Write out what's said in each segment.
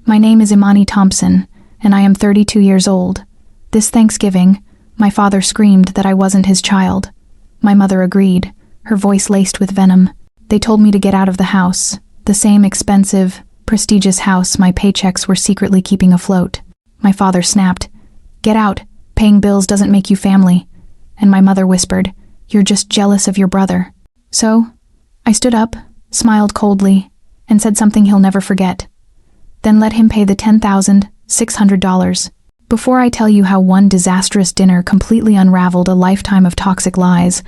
My name is Imani Thompson, and I am 32 years old. This Thanksgiving, my father screamed that I wasn't his child. My mother agreed, her voice laced with venom. They told me to get out of the house, the same expensive, prestigious house my paychecks were secretly keeping afloat. My father snapped, "Get out, paying bills doesn't make you family." And my mother whispered, "You're just jealous of your brother." So, I stood up, smiled coldly, and said something he'll never forget. Then let him pay the $10,600. Before I tell you how one disastrous dinner completely unraveled a lifetime of toxic lies,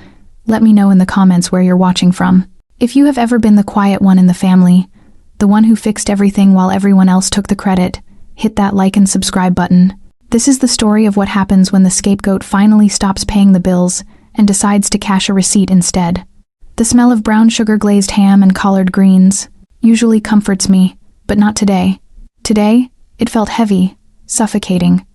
let me know in the comments where you're watching from. If you have ever been the quiet one in the family, the one who fixed everything while everyone else took the credit, hit that like and subscribe button. This is the story of what happens when the scapegoat finally stops paying the bills and decides to cash a receipt instead. The smell of brown sugar-glazed ham and collard greens usually comforts me, but not today. Today, it felt heavy, suffocating.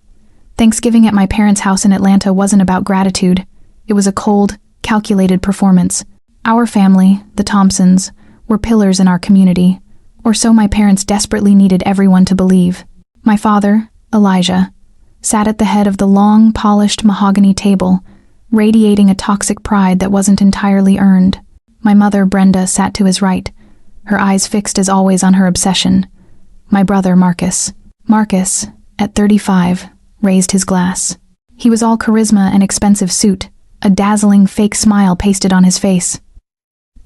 Thanksgiving at my parents' house in Atlanta wasn't about gratitude. It was a cold, calculated performance. Our family, the Thompsons, were pillars in our community, or so my parents desperately needed everyone to believe. My father, Elijah, sat at the head of the long, polished mahogany table, radiating a toxic pride that wasn't entirely earned. My mother, Brenda, sat to his right, her eyes fixed as always on her obsession. My brother, Marcus. Marcus, at 35, raised his glass. He was all charisma and expensive suit, a dazzling fake smile pasted on his face.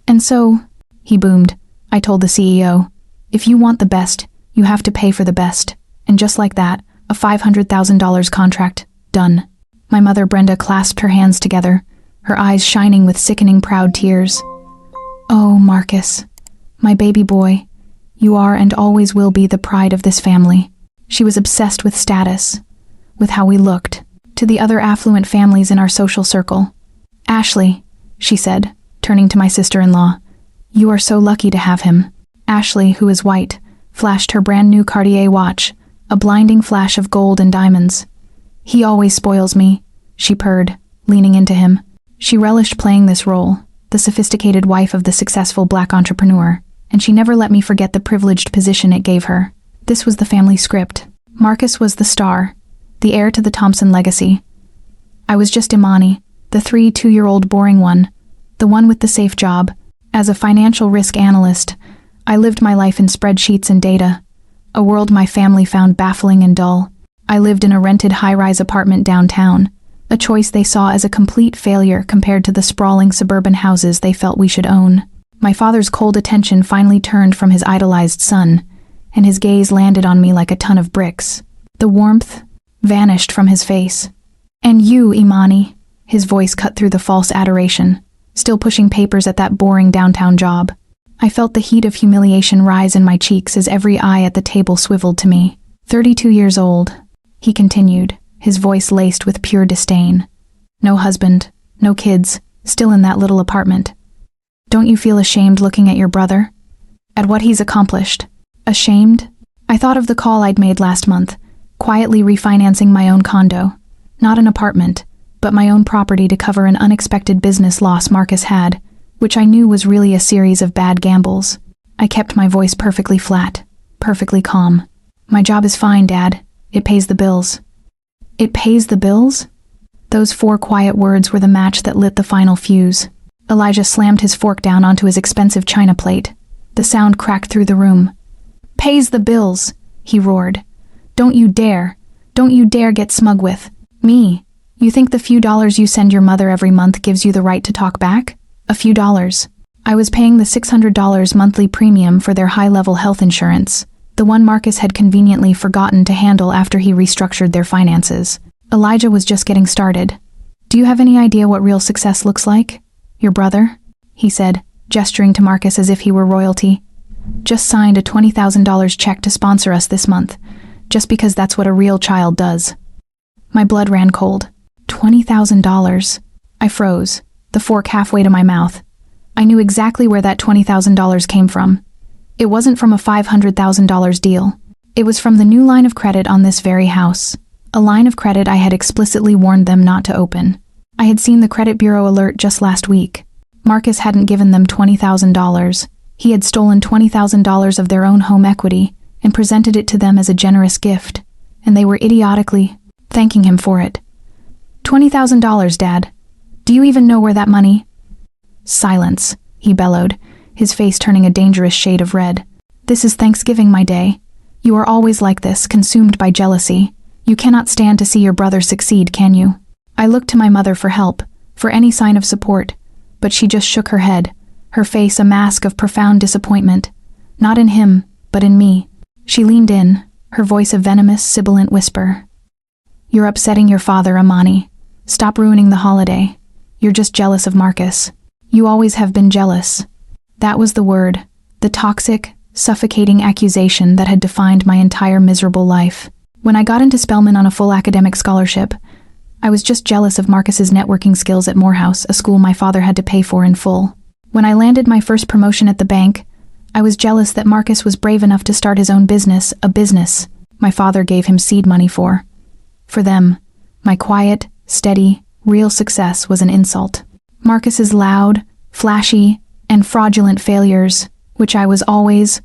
"And so," he boomed, "I told the CEO, if you want the best, you have to pay for the best." And just like that, a $500,000 contract, done. My mother, Brenda, clasped her hands together, her eyes shining with sickening proud tears. "Oh, Marcus, my baby boy, you are and always will be the pride of this family." She was obsessed with status, with how we looked, to the other affluent families in our social circle. "Ashley," she said, turning to my sister-in-law, "you are so lucky to have him." Ashley, who is white, flashed her brand new Cartier watch, a blinding flash of gold and diamonds. "He always spoils me," she purred, leaning into him. She relished playing this role, the sophisticated wife of the successful black entrepreneur, and she never let me forget the privileged position it gave her. This was the family script. Marcus was the star, the heir to the Thompson legacy. I was just Imani, the 2-year-old boring one, the one with the safe job. As a financial risk analyst, I lived my life in spreadsheets and data, a world my family found baffling and dull. I lived in a rented high-rise apartment downtown, a choice they saw as a complete failure compared to the sprawling suburban houses they felt we should own. My father's cold attention finally turned from his idolized son, and his gaze landed on me like a ton of bricks. The warmth vanished from his face. "And you, Imani," his voice cut through the false adoration, still pushing papers at that boring downtown job. I felt the heat of humiliation rise in my cheeks as every eye at the table swiveled to me. 32 years old, he continued, his voice laced with pure disdain. "No husband, no kids, still in that little apartment. Don't you feel ashamed looking at your brother? At what he's accomplished? Ashamed?" I thought of the call I'd made last month, quietly refinancing my own condo. Not an apartment, but my own property to cover an unexpected business loss Marcus had, which I knew was really a series of bad gambles. I kept my voice perfectly flat, perfectly calm. "My job is fine, Dad. It pays the bills." "It pays the bills?" Those 4 quiet words were the match that lit the final fuse. Elijah slammed his fork down onto his expensive china plate. The sound cracked through the room. "Pays the bills," he roared. Don't you dare get smug with me. You think the few dollars you send your mother every month gives you the right to talk back? A few dollars. I was paying the $600 monthly premium for their high-level health insurance, the one Marcus had conveniently forgotten to handle after he restructured their finances. Elijah was just getting started. "Do you have any idea what real success looks like? Your brother?" he said, gesturing to Marcus as if he were royalty. "Just signed a $20,000 check to sponsor us this month, just because that's what a real child does." My blood ran cold. $20,000. I froze, the fork halfway to my mouth. I knew exactly where that $20,000 came from. It wasn't from a $500,000 deal. It was from the new line of credit on this very house, a line of credit I had explicitly warned them not to open. I had seen the credit bureau alert just last week. Marcus hadn't given them $20,000. He had stolen $20,000 of their own home equity, and presented it to them as a generous gift, and they were idiotically thanking him for it. $20,000, Dad. Do you even know where that money? Silence, he bellowed, his face turning a dangerous shade of red. This is Thanksgiving, my day. You are always like this, consumed by jealousy. You cannot stand to see your brother succeed, can you? I looked to my mother for help, for any sign of support, but she just shook her head, her face a mask of profound disappointment. Not in him, but in me. She leaned in, her voice a venomous, sibilant whisper. You're upsetting your father, Amani. Stop ruining the holiday. You're just jealous of Marcus. You always have been jealous. That was the word, the toxic, suffocating accusation that had defined my entire miserable life. When I got into Spelman on a full academic scholarship, I was just jealous of Marcus's networking skills at Morehouse, a school my father had to pay for in full. When I landed my first promotion at the bank, I was jealous that Marcus was brave enough to start his own business, a business my father gave him seed money for. For them, my quiet, steady, real success was an insult. Marcus's loud, flashy, and fraudulent failures, which I was always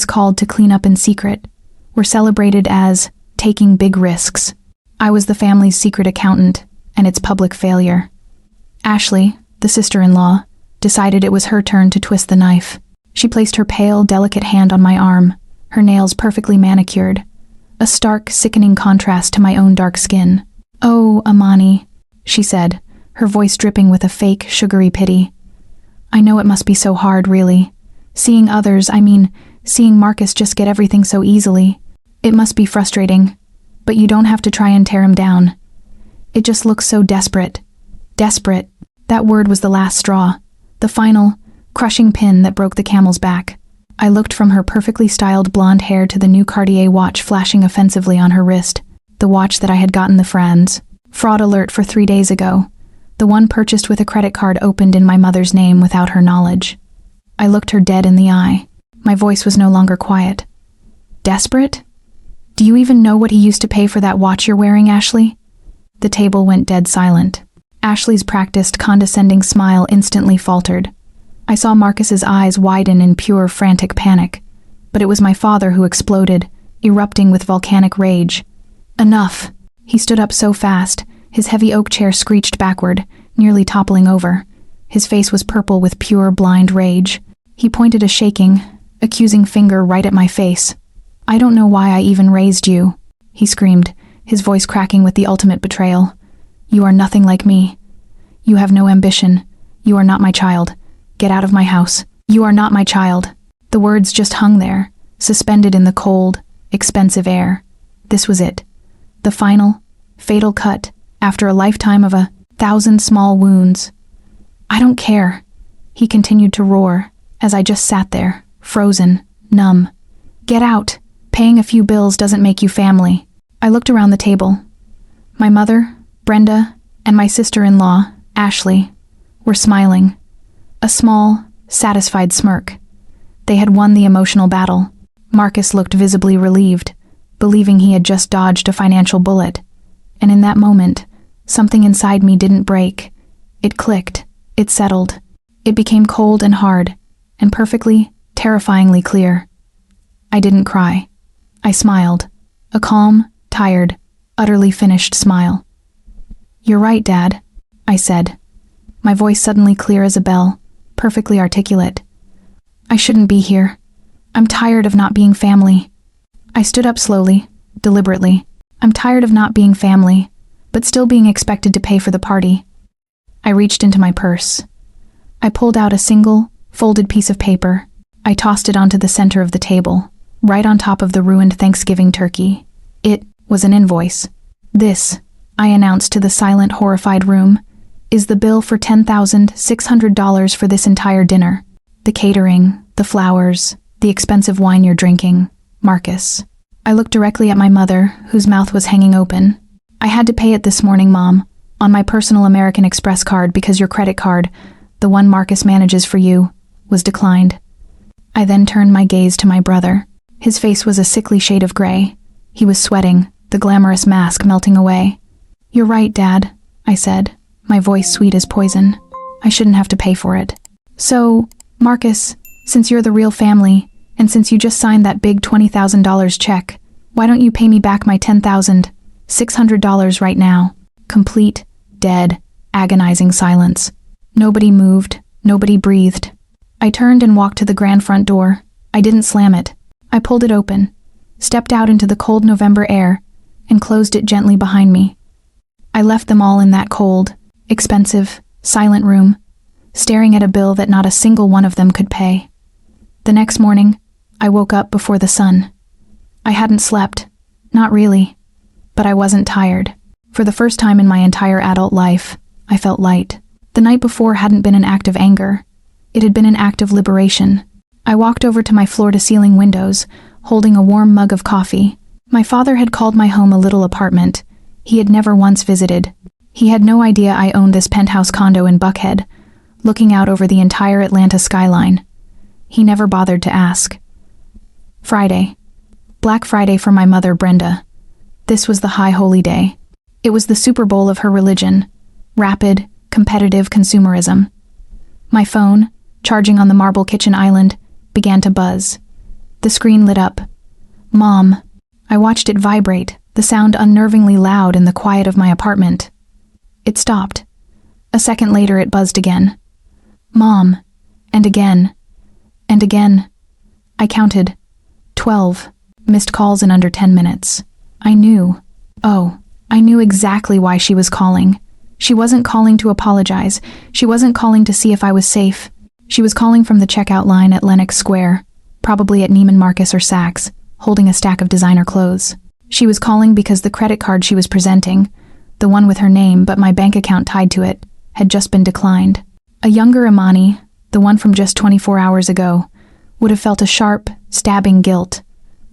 called to clean up in secret, were celebrated as taking big risks. I was the family's secret accountant, and its public failure. Ashley, the sister-in-law, decided it was her turn to twist the knife. She placed her pale, delicate hand on my arm, her nails perfectly manicured, a stark, sickening contrast to my own dark skin. "Oh, Amani," she said, her voice dripping with a fake, sugary pity. "I know it must be so hard, really. Seeing Marcus just get everything so easily. It must be frustrating, but you don't have to try and tear him down. It just looks so desperate. Desperate." That word was the last straw, the final, crushing pin that broke the camel's back. I looked from her perfectly styled blonde hair to the new Cartier watch flashing offensively on her wrist, the watch that I had gotten the Franz fraud alert for 3 days ago, the one purchased with a credit card opened in my mother's name without her knowledge. I looked her dead in the eye. My voice was no longer quiet. "Desperate? Do you even know what he used to pay for that watch you're wearing, Ashley?" The table went dead silent. Ashley's practiced, condescending smile instantly faltered. I saw Marcus's eyes widen in pure, frantic panic, but it was my father who exploded, erupting with volcanic rage. "Enough!" He stood up so fast, his heavy oak chair screeched backward, nearly toppling over. His face was purple with pure, blind rage. He pointed a shaking, accusing finger right at my face. "I don't know why I even raised you," he screamed, his voice cracking with the ultimate betrayal. "You are nothing like me. You have no ambition. You are not my child. Get out of my house. You are not my child." The words just hung there, suspended in the cold, expensive air. This was it. The final, fatal cut, after a lifetime of 1,000 small wounds. "I don't care," he continued to roar, as I just sat there, frozen, numb. "Get out. Paying a few bills doesn't make you family." I looked around the table. My mother, Brenda, and my sister-in-law, Ashley, were smiling. A small, satisfied smirk. They had won the emotional battle. Marcus looked visibly relieved, believing he had just dodged a financial bullet. And in that moment, something inside me didn't break. It clicked. It settled. It became cold and hard, and perfectly, terrifyingly clear. I didn't cry. I smiled. A calm, tired, utterly finished smile. "You're right, Dad," I said, my voice suddenly clear as a bell, perfectly articulate. "I shouldn't be here. I'm tired of not being family." I stood up slowly, deliberately. I'm tired of not being family, but still being expected to pay for the party. I reached into my purse. I pulled out a single, folded piece of paper. I tossed it onto the center of the table, right on top of the ruined Thanksgiving turkey. It was an invoice. "This," I announced to the silent, horrified room, "is the bill for $10,600 for this entire dinner. The catering, the flowers, the expensive wine you're drinking, Marcus." I looked directly at my mother, whose mouth was hanging open. "I had to pay it this morning, Mom, on my personal American Express card because your credit card, the one Marcus manages for you, was declined." I then turned my gaze to my brother. His face was a sickly shade of gray. He was sweating, the glamorous mask melting away. "You're right, Dad," I said, my voice sweet as poison. "I shouldn't have to pay for it. So, Marcus, since you're the real family, And since you just signed that big $20,000 check, why don't you pay me back my $10,600 right now?" Complete, dead, agonizing silence. Nobody moved, nobody breathed. I turned and walked to the grand front door. I didn't slam it. I pulled it open, stepped out into the cold November air, and closed it gently behind me. I left them all in that cold, expensive, silent room, staring at a bill that not a single one of them could pay. The next morning, I woke up before the sun. I hadn't slept, not really, but I wasn't tired. For the first time in my entire adult life, I felt light. The night before hadn't been an act of anger. It had been an act of liberation. I walked over to my floor-to-ceiling windows, holding a warm mug of coffee. My father had called my home a little apartment. He had never once visited. He had no idea I owned this penthouse condo in Buckhead, looking out over the entire Atlanta skyline. He never bothered to ask. Friday. Black Friday for my mother, Brenda. This was the high holy day. It was the Super Bowl of her religion. Rapid, competitive consumerism. My phone, charging on the marble kitchen island, began to buzz. The screen lit up. "Mom." I watched it vibrate, the sound unnervingly loud in the quiet of my apartment. It stopped. A second later it buzzed again. "Mom." And again. And again. I counted. 12 missed calls in under 10 minutes. I knew. I knew exactly why she was calling. She wasn't calling to apologize. She wasn't calling to see if I was safe. She was calling from the checkout line at Lenox Square, probably at Neiman Marcus or Saks, holding a stack of designer clothes. She was calling because the credit card she was presenting, the one with her name but my bank account tied to it, had just been declined. A younger Imani, the one from just 24 hours ago, would have felt a sharp, stabbing guilt.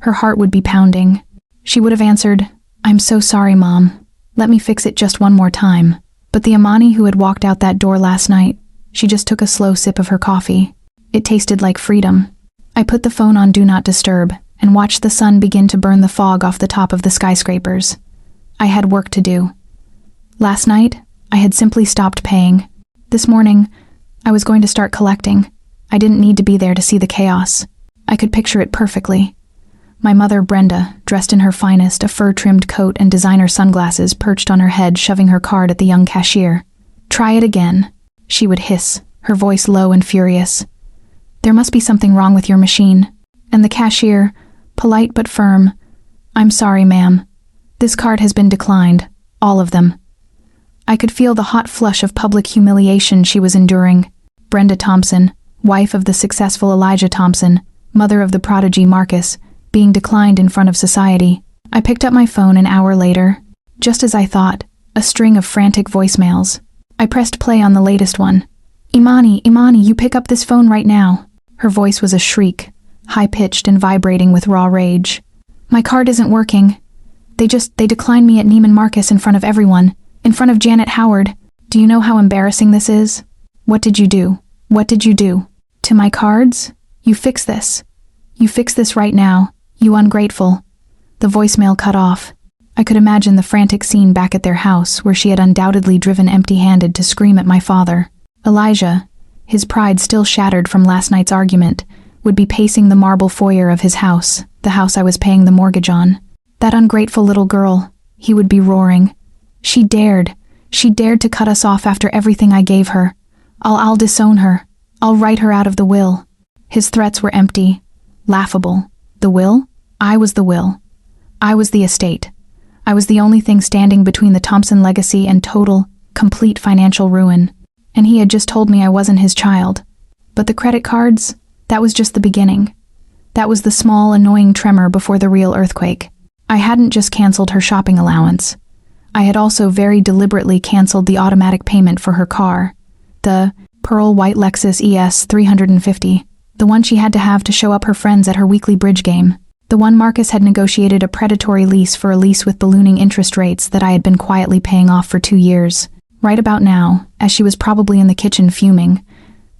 Her heart would be pounding. She would have answered, "I'm so sorry, Mom. Let me fix it just one more time." But the Imani who had walked out that door last night, she just took a slow sip of her coffee. It tasted like freedom. I put the phone on Do Not Disturb and watched the sun begin to burn the fog off the top of the skyscrapers. I had work to do. Last night, I had simply stopped paying. This morning, I was going to start collecting. I didn't need to be there to see the chaos. I could picture it perfectly. My mother, Brenda, dressed in her finest, a fur-trimmed coat and designer sunglasses perched on her head, shoving her card at the young cashier. "Try it again," she would hiss, her voice low and furious. "There must be something wrong with your machine." And the cashier, polite but firm, "I'm sorry, ma'am. This card has been declined. All of them." I could feel the hot flush of public humiliation she was enduring. Brenda Thompson, wife of the successful Elijah Thompson, mother of the prodigy Marcus, being declined in front of society. I picked up my phone an hour later. Just as I thought, a string of frantic voicemails. I pressed play on the latest one. Imani, you pick up this phone right now." Her voice was a shriek, high-pitched and vibrating with raw rage. "My card isn't working. They declined me at Neiman Marcus in front of everyone, in front of Janet Howard. Do you know how embarrassing this is? What did you do? What did you do? To my cards? You fix this. You fix this right now. You ungrateful." The voicemail cut off. I could imagine the frantic scene back at their house where she had undoubtedly driven empty-handed to scream at my father. Elijah, his pride still shattered from last night's argument, would be pacing the marble foyer of his house, the house I was paying the mortgage on. That ungrateful little girl, he would be roaring. She dared to cut us off after everything I gave her. I'll disown her. I'll write her out of the will." His threats were empty, laughable. The will? I was the will. I was the estate. I was the only thing standing between the Thompson legacy and total, complete financial ruin. And he had just told me I wasn't his child. But the credit cards? That was just the beginning. That was the small, annoying tremor before the real earthquake. I hadn't just canceled her shopping allowance. I had also very deliberately canceled the automatic payment for her car. The pearl white Lexus ES 350. The one she had to have to show up her friends at her weekly bridge game. The one Marcus had negotiated a predatory lease for a lease with ballooning interest rates that I had been quietly paying off for 2 years. Right about now, as she was probably in the kitchen fuming,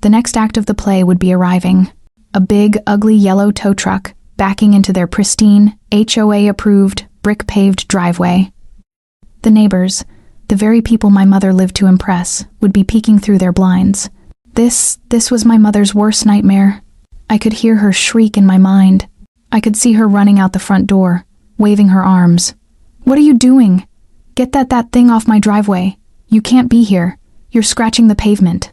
the next act of the play would be arriving. A big, ugly yellow tow truck, backing into their pristine, HOA-approved, brick-paved driveway. The neighbors, the very people my mother lived to impress, would be peeking through their blinds. This was my mother's worst nightmare. I could hear her shriek in my mind. I could see her running out the front door, waving her arms. "What are you doing? Get that thing off my driveway. You can't be here. You're scratching the pavement."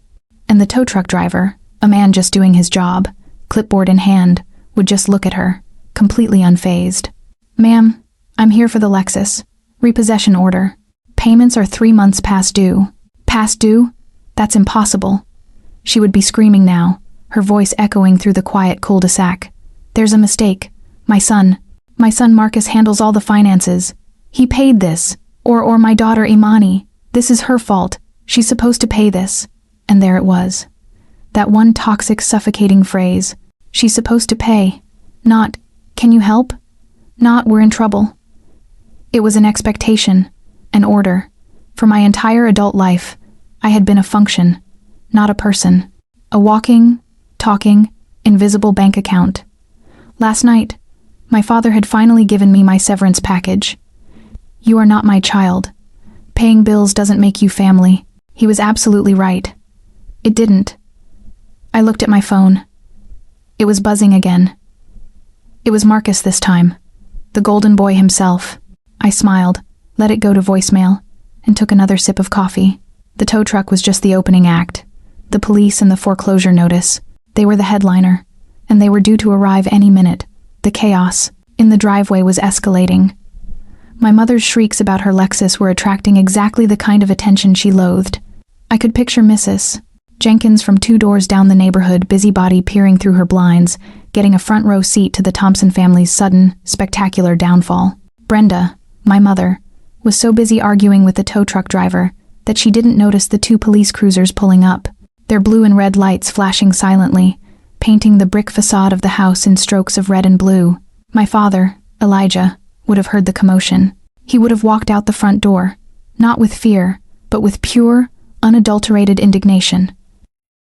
And the tow truck driver, a man just doing his job, clipboard in hand, would just look at her, completely unfazed. "Ma'am, I'm here for the Lexus. Repossession order. Payments are 3 months past due." "Past due? That's impossible." She would be screaming now, her voice echoing through the quiet cul-de-sac. "There's a mistake. My son Marcus handles all the finances. He paid this. Or my daughter Imani. This is her fault. She's supposed to pay this." And there it was. That one toxic, suffocating phrase. She's supposed to pay. Not, "Can you help?" Not, "We're in trouble." It was an expectation, an order. For my entire adult life, I had been a function, not a person. A walking, talking, invisible bank account. Last night, my father had finally given me my severance package. "You are not my child. Paying bills doesn't make you family." He was absolutely right. It didn't. I looked at my phone. It was buzzing again. It was Marcus this time, the golden boy himself. I smiled, let it go to voicemail, and took another sip of coffee. The tow truck was just the opening act. The police and the foreclosure notice, they were the headliner, and they were due to arrive any minute. The chaos in the driveway was escalating. My mother's shrieks about her Lexus were attracting exactly the kind of attention she loathed. I could picture Mrs. Jenkins from 2 doors down the neighborhood, busybody peering through her blinds, getting a front row seat to the Thompson family's sudden, spectacular downfall. Brenda, my mother, was so busy arguing with the tow truck driver that she didn't notice the 2 police cruisers pulling up, their blue and red lights flashing silently, painting the brick facade of the house in strokes of red and blue. My father, Elijah, would have heard the commotion. He would have walked out the front door, not with fear, but with pure, unadulterated indignation.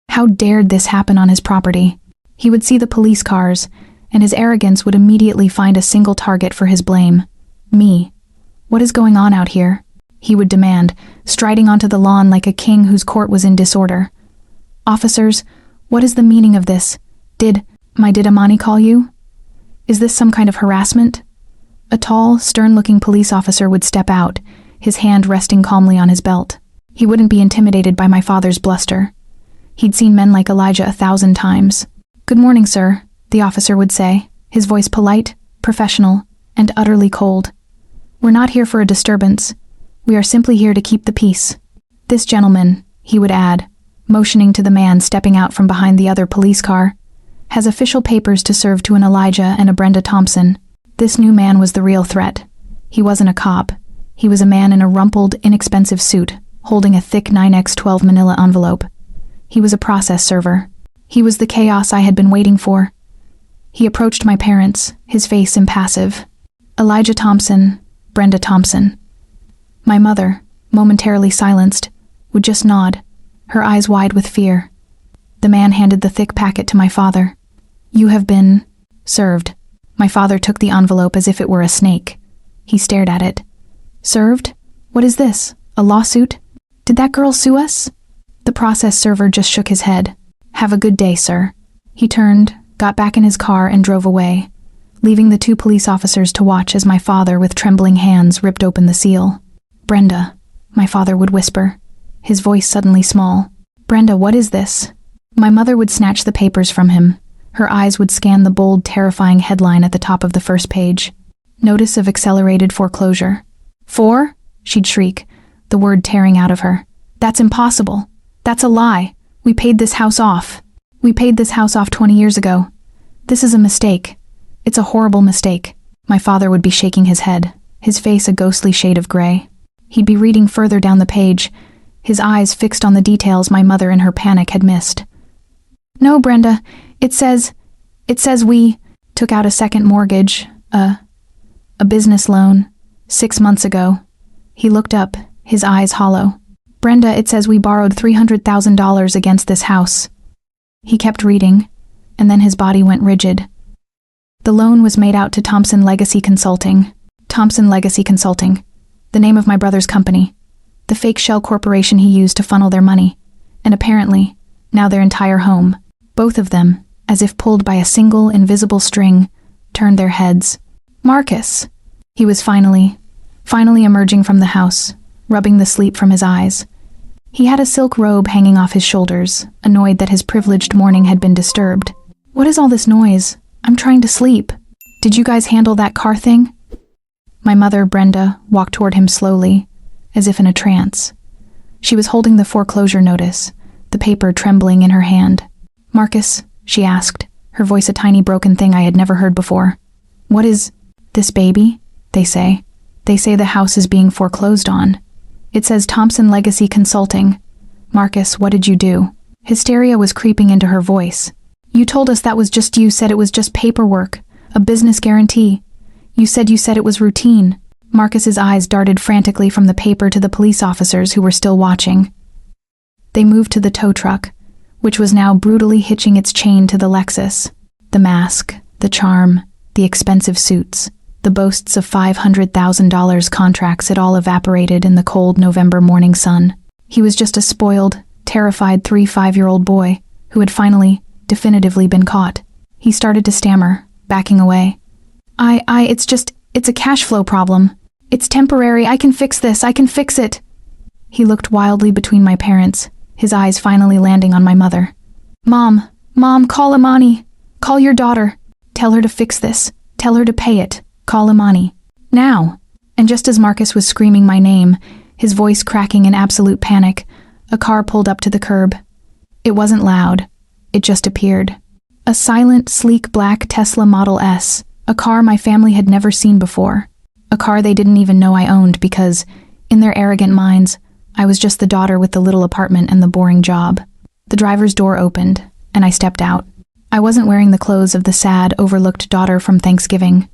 How dared this happen on his property? He would see the police cars, and his arrogance would immediately find a single target for his blame. Me. "What is going on out here?" he would demand, striding onto the lawn like a king whose court was in disorder. "Officers, what is the meaning of this? Did Imani call you? Is this some kind of harassment?" A tall, stern-looking police officer would step out, his hand resting calmly on his belt. He wouldn't be intimidated by my father's bluster. He'd seen men like Elijah 1,000 times. "Good morning, sir," the officer would say, his voice polite, professional, and utterly cold. "We're not here for a disturbance. We are simply here to keep the peace. This gentleman," he would add, motioning to the man stepping out from behind the other police car, "has official papers to serve to an Elijah and a Brenda Thompson." This new man was the real threat. He wasn't a cop. He was a man in a rumpled, inexpensive suit, holding a thick 9x12 manila envelope. He was a process server. He was the chaos I had been waiting for. He approached my parents, his face impassive. "Elijah Thompson, Brenda Thompson." My mother, momentarily silenced, would just nod, her eyes wide with fear. The man handed the thick packet to my father. "You have been served." My father took the envelope as if it were a snake. He stared at it. "Served? What is this? A lawsuit? Did that girl sue us?" The process server just shook his head. "Have a good day, sir." He turned, got back in his car, and drove away, leaving the 2 police officers to watch as my father, with trembling hands, ripped open the seal. "Brenda," my father would whisper, his voice suddenly small. "Brenda, what is this?" My mother would snatch the papers from him. Her eyes would scan the bold, terrifying headline at the top of the first page. "Notice of accelerated foreclosure." "4?" she'd shriek, the word tearing out of her. "That's impossible. That's a lie. We paid this house off. We paid this house off 20 years ago. This is a mistake. It's a horrible mistake." My father would be shaking his head, his face a ghostly shade of gray. He'd be reading further down the page, his eyes fixed on the details my mother in her panic had missed. "No, Brenda, it says we took out a second mortgage, a business loan, 6 months ago." He looked up, his eyes hollow. "Brenda, it says we borrowed $300,000 against this house." He kept reading, and then his body went rigid. "The loan was made out to Thompson Legacy Consulting." Thompson Legacy Consulting, the name of my brother's company, the fake shell corporation he used to funnel their money, and apparently, now their entire home. Both of them, as if pulled by a single invisible string, turned their heads. Marcus! He was finally emerging from the house, rubbing the sleep from his eyes. He had a silk robe hanging off his shoulders, annoyed that his privileged morning had been disturbed. What is all this noise? I'm trying to sleep. Did you guys handle that car thing? My mother, Brenda, walked toward him slowly, as if in a trance. She was holding the foreclosure notice, the paper trembling in her hand. Marcus, she asked, her voice a tiny broken thing I had never heard before. What is this baby? They say. They say the house is being foreclosed on. It says Thompson Legacy Consulting. Marcus, what did you do? Hysteria was creeping into her voice. You told us that was just you said it was just paperwork, a business guarantee. You said it was routine. Marcus's eyes darted frantically from the paper to the police officers who were still watching. They moved to the tow truck, which was now brutally hitching its chain to the Lexus. The mask, the charm, the expensive suits, the boasts of $500,000 contracts had all evaporated in the cold November morning sun. He was just a spoiled, terrified 5-year-old boy who had finally, definitively been caught. He started to stammer, backing away. It's a cash flow problem. It's temporary. I can fix this. I can fix it. He looked wildly between my parents, his eyes finally landing on my mother. Mom, call Imani. Call your daughter. Tell her to fix this. Tell her to pay it. Call Imani. Now. And just as Marcus was screaming my name, his voice cracking in absolute panic, a car pulled up to the curb. It wasn't loud. It just appeared. A silent, sleek black Tesla Model S, a car my family had never seen before. A car they didn't even know I owned because, in their arrogant minds, I was just the daughter with the little apartment and the boring job. The driver's door opened, and I stepped out. I wasn't wearing the clothes of the sad, overlooked daughter from Thanksgiving.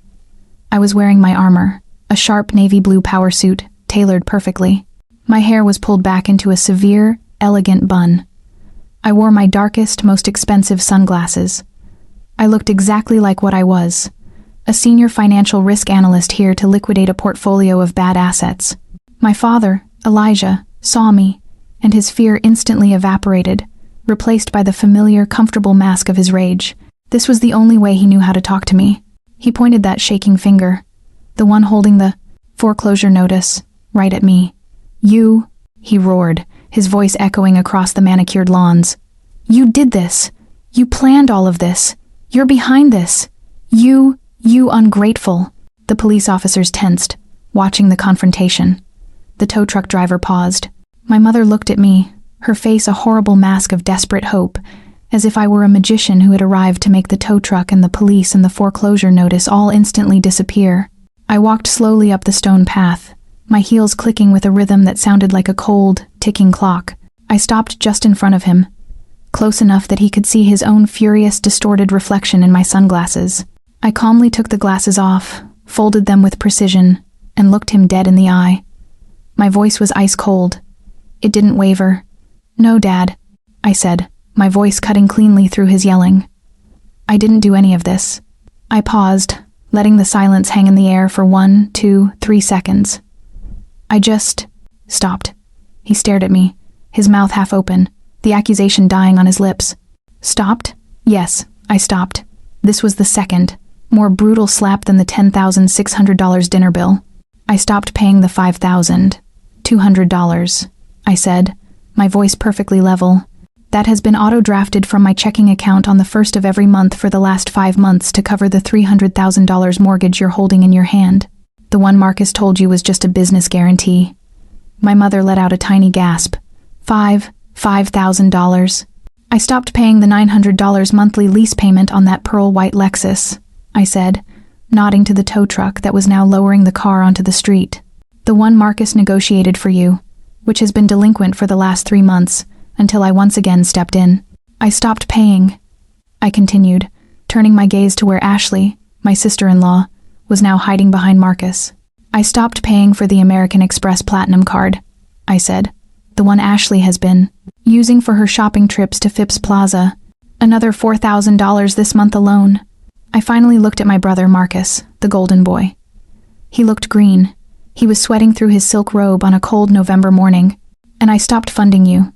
I was wearing my armor, a sharp navy blue power suit, tailored perfectly. My hair was pulled back into a severe, elegant bun. I wore my darkest, most expensive sunglasses. I looked exactly like what I was, a senior financial risk analyst here to liquidate a portfolio of bad assets. My father, Elijah, saw me, and his fear instantly evaporated, replaced by the familiar, comfortable mask of his rage. This was the only way he knew how to talk to me. He pointed that shaking finger, the one holding the foreclosure notice, right at me. You, he roared, his voice echoing across the manicured lawns. You did this. You planned all of this. You're behind this. You ungrateful. The police officers tensed, watching the confrontation. The tow truck driver paused. My mother looked at me, her face a horrible mask of desperate hope, as if I were a magician who had arrived to make the tow truck and the police and the foreclosure notice all instantly disappear. I walked slowly up the stone path, my heels clicking with a rhythm that sounded like a cold, ticking clock. I stopped just in front of him, close enough that he could see his own furious, distorted reflection in my sunglasses. I calmly took the glasses off, folded them with precision, and looked him dead in the eye. My voice was ice cold. It didn't waver. No, Dad, I said, my voice cutting cleanly through his yelling. I didn't do any of this. I paused, letting the silence hang in the air for 1, 2, 3 seconds. I just stopped. He stared at me, his mouth half open, the accusation dying on his lips. Stopped? Yes, I stopped. This was the second, more brutal slap than the $10,600 dinner bill. I stopped paying the $5,200, I said, my voice perfectly level. That has been auto-drafted from my checking account on the first of every month for the last 5 months to cover the $300,000 mortgage you're holding in your hand. The one Marcus told you was just a business guarantee. My mother let out a tiny gasp. $5,000. I stopped paying the $900 monthly lease payment on that pearl white Lexus, I said, nodding to the tow truck that was now lowering the car onto the street. The one Marcus negotiated for you, which has been delinquent for the last 3 months, until I once again stepped in. I stopped paying, I continued, turning my gaze to where Ashley, my sister-in-law, was now hiding behind Marcus. I stopped paying for the American Express Platinum card, I said, the one Ashley has been using for her shopping trips to Phipps Plaza. Another $4,000 this month alone. I finally looked at my brother Marcus, the golden boy. He looked green. He was sweating through his silk robe on a cold November morning. And I stopped funding you,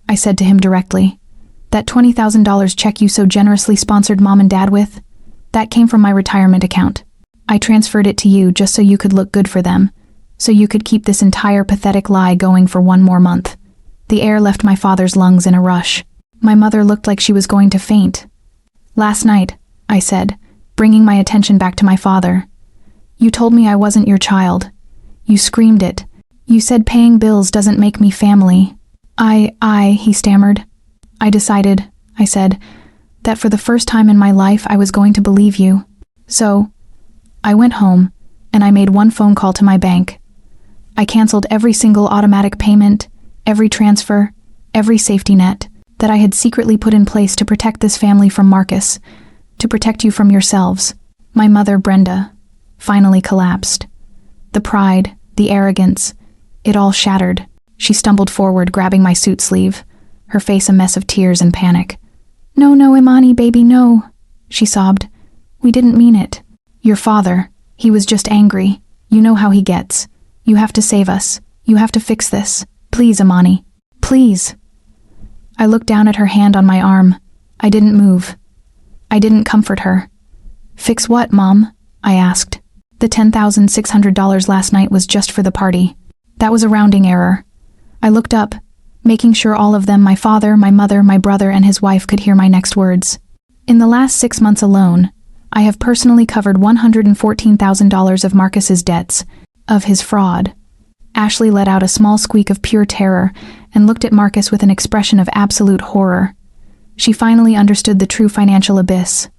I said to him directly. That $20,000 check you so generously sponsored Mom and Dad with? That came from my retirement account. I transferred it to you just so you could look good for them, so you could keep this entire pathetic lie going for one more month. The air left my father's lungs in a rush. My mother looked like she was going to faint. Last night, I said, bringing my attention back to my father. You told me I wasn't your child. You screamed it. You said paying bills doesn't make me family. He stammered. I decided, I said, that for the first time in my life I was going to believe you. So, I went home, and I made one phone call to my bank. I canceled every single automatic payment, every transfer, every safety net that I had secretly put in place to protect this family from Marcus, to protect you from yourselves. My mother, Brenda, finally collapsed. The pride, the arrogance, it all shattered. She stumbled forward, grabbing my suit sleeve, her face a mess of tears and panic. No, Imani, baby, no, she sobbed. We didn't mean it. Your father, he was just angry. You know how he gets. You have to save us. You have to fix this. Please, Imani. Please. I looked down at her hand on my arm. I didn't move. I didn't comfort her. Fix what, Mom? I asked. The $10,600 last night was just for the party. That was a rounding error. I looked up, making sure all of them, my father, my mother, my brother, and his wife, could hear my next words. In the last 6 months alone, I have personally covered $114,000 of Marcus's debts, of his fraud. Ashley let out a small squeak of pure terror and looked at Marcus with an expression of absolute horror. She finally understood the true financial abyss.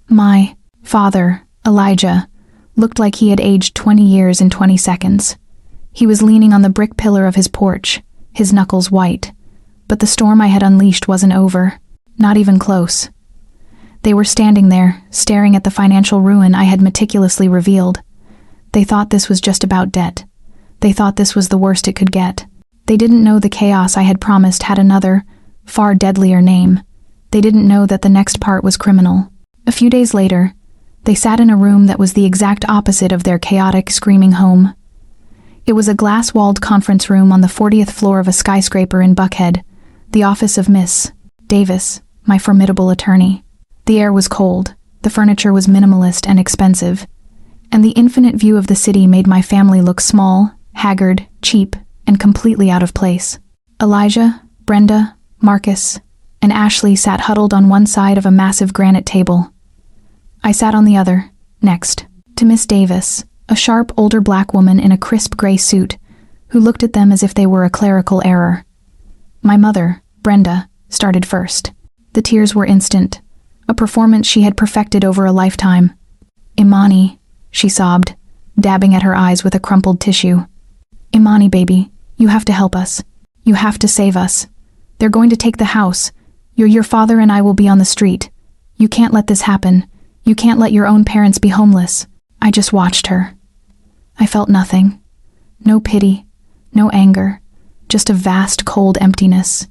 My father, Elijah, looked like he had aged 20 years in 20 seconds. He was leaning on the brick pillar of his porch, his knuckles white. But the storm I had unleashed wasn't over. Not even close. They were standing there, staring at the financial ruin I had meticulously revealed. They thought this was just about debt. They thought this was the worst it could get. They didn't know the chaos I had promised had another, far deadlier name. They didn't know that the next part was criminal. A few days later, they sat in a room that was the exact opposite of their chaotic, screaming home. It was a glass-walled conference room on the 40th floor of a skyscraper in Buckhead, the office of Miss Davis, my formidable attorney. The air was cold, the furniture was minimalist and expensive, and the infinite view of the city made my family look small, haggard, cheap, and completely out of place. Elijah, Brenda, Marcus, and Ashley sat huddled on one side of a massive granite table. I sat on the other, next to Miss Davis, a sharp, older black woman in a crisp gray suit, who looked at them as if they were a clerical error. My mother, Brenda, started first. The tears were instant, a performance she had perfected over a lifetime. Imani, she sobbed, dabbing at her eyes with a crumpled tissue. Imani, baby, you have to help us. You have to save us. They're going to take the house. Your father and I will be on the street. You can't let this happen. You can't let your own parents be homeless. I just watched her. I felt nothing. No pity, no anger, just a vast, cold emptiness.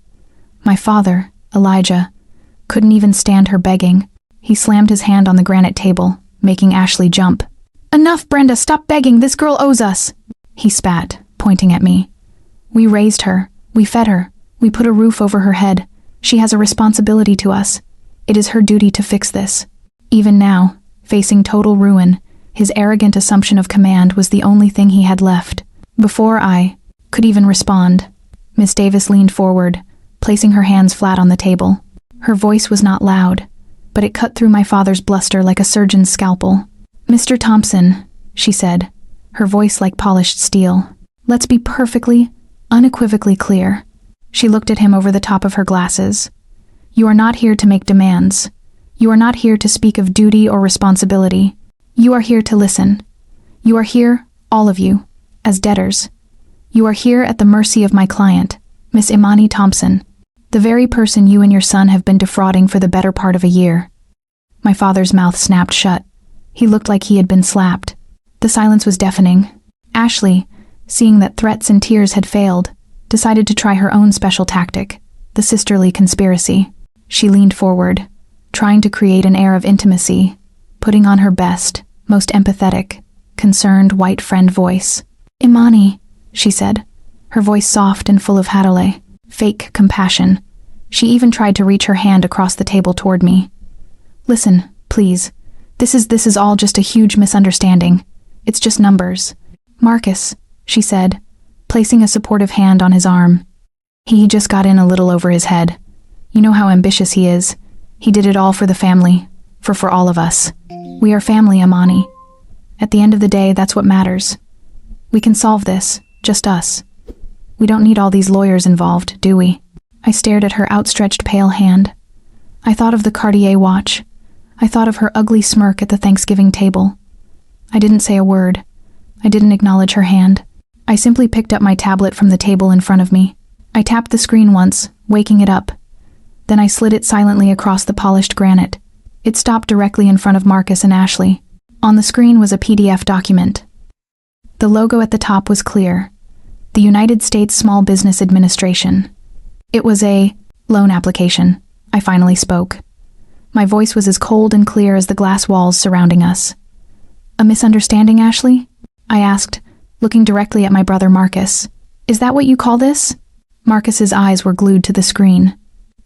My father, Elijah, couldn't even stand her begging. He slammed his hand on the granite table, making Ashley jump. Enough, Brenda, stop begging, this girl owes us, he spat, pointing at me. We raised her, we fed her, we put a roof over her head. She has a responsibility to us. It is her duty to fix this. Even now, facing total ruin, his arrogant assumption of command was the only thing he had left. Before I could even respond, Miss Davis leaned forward, placing her hands flat on the table. Her voice was not loud, but it cut through my father's bluster like a surgeon's scalpel. Mr. Thompson, she said, her voice like polished steel. Let's be perfectly, unequivocally clear. She looked at him over the top of her glasses. You are not here to make demands. You are not here to speak of duty or responsibility. You are here to listen. You are here, all of you, as debtors. You are here at the mercy of my client, Miss Imani Thompson, the very person you and your son have been defrauding for the better part of a year. My father's mouth snapped shut. He looked like he had been slapped. The silence was deafening. Ashley, seeing that threats and tears had failed, decided to try her own special tactic, the sisterly conspiracy. She leaned forward, trying to create an air of intimacy, putting on her best, most empathetic, concerned white friend voice. Imani, she said, her voice soft and full of Hadale, fake compassion. She even tried to reach her hand across the table toward me. Listen, please. This is all just a huge misunderstanding. It's just numbers. Marcus, she said, placing a supportive hand on his arm. He just got in a little over his head. You know how ambitious he is. He did it all for the family, for all of us. We are family, Amani. At the end of the day, that's what matters. We can solve this, just us. We don't need all these lawyers involved, do we? I stared at her outstretched pale hand. I thought of the Cartier watch. I thought of her ugly smirk at the Thanksgiving table. I didn't say a word. I didn't acknowledge her hand. I simply picked up my tablet from the table in front of me. I tapped the screen once, waking it up. Then I slid it silently across the polished granite. It stopped directly in front of Marcus and Ashley. On the screen was a PDF document. The logo at the top was clear. The United States Small Business Administration. It was a loan application. I finally spoke. My voice was as cold and clear as the glass walls surrounding us. A misunderstanding, Ashley? I asked, looking directly at my brother Marcus. Is that what you call this? Marcus's eyes were glued to the screen.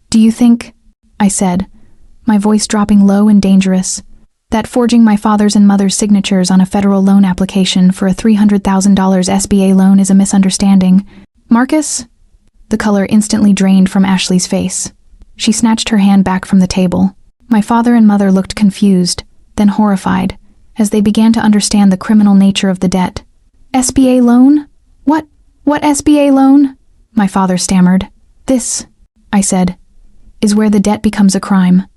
Do you think, I said, my voice dropping low and dangerous, that forging my father's and mother's signatures on a federal loan application for a $300,000 SBA loan is a misunderstanding? Marcus? The color instantly drained from Ashley's face. She snatched her hand back from the table. My father and mother looked confused, then horrified, as they began to understand the criminal nature of the debt. SBA loan? What SBA loan? My father stammered. This, I said, is where the debt becomes a crime.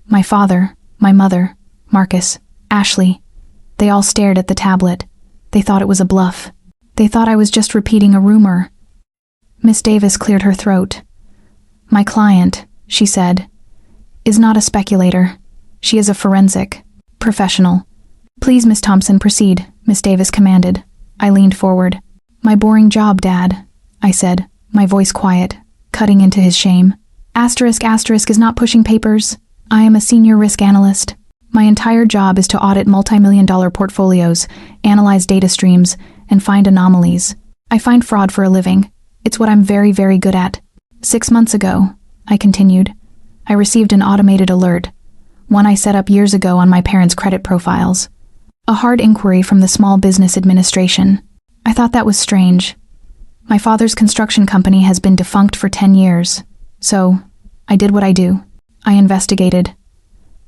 My father, my mother, Marcus, Ashley, they all stared at the tablet. They thought it was a bluff. They thought I was just repeating a rumor. Miss Davis cleared her throat. My client, she said, is not a speculator. She is a forensic professional. Please, Miss Thompson, proceed, Miss Davis commanded. I leaned forward. My boring job, Dad, I said, my voice quiet, cutting into his shame. Asterisk is not pushing papers. I am a senior risk analyst. My entire job is to audit multi-million-dollar portfolios, analyze data streams, and find anomalies. I find fraud for a living. It's what I'm very, very good at. 6 months ago, I continued, I received an automated alert, one I set up years ago on my parents' credit profiles. A hard inquiry from the Small Business Administration. I thought that was strange. My father's construction company has been defunct for 10 years, so I did what I do. I investigated.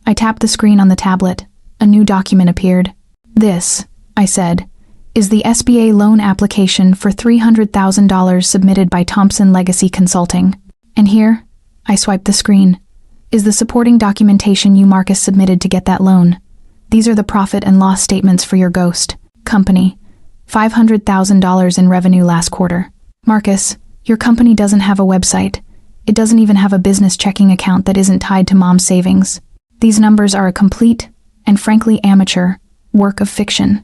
I tapped the screen on the tablet. A new document appeared. This, I said, is the SBA loan application for $300,000 submitted by Thompson Legacy Consulting. And here, I swiped the screen, is the supporting documentation you Marcus submitted to get that loan. These are the profit and loss statements for your ghost company. $500,000 in revenue last quarter. Marcus, your company doesn't have a website. It doesn't even have a business checking account that isn't tied to Mom's savings. These numbers are a complete, and frankly amateur, work of fiction.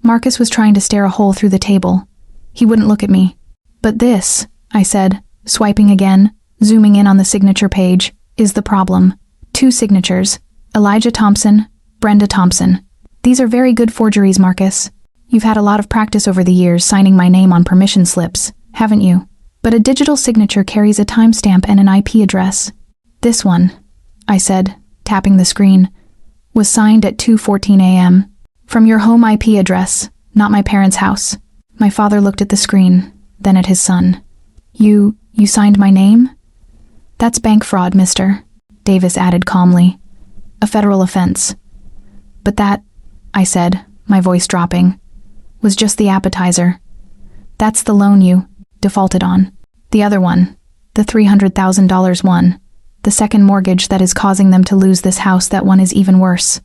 Marcus was trying to stare a hole through the table. He wouldn't look at me. But this, I said, swiping again, zooming in on the signature page, is the problem. 2 signatures. Elijah Thompson, Brenda Thompson. These are very good forgeries, Marcus. You've had a lot of practice over the years signing my name on permission slips, haven't you? But a digital signature carries a timestamp and an IP address. This one, I said, tapping the screen, was signed at 2:14 a.m. From your home IP address, not my parents' house. My father looked at the screen, then at his son. You signed my name? That's bank fraud, mister, Davis added calmly. A federal offense. But that, I said, my voice dropping, was just the appetizer. That's the loan you defaulted on. The other one, the $300,000 one, the second mortgage that is causing them to lose this house, that one is even worse.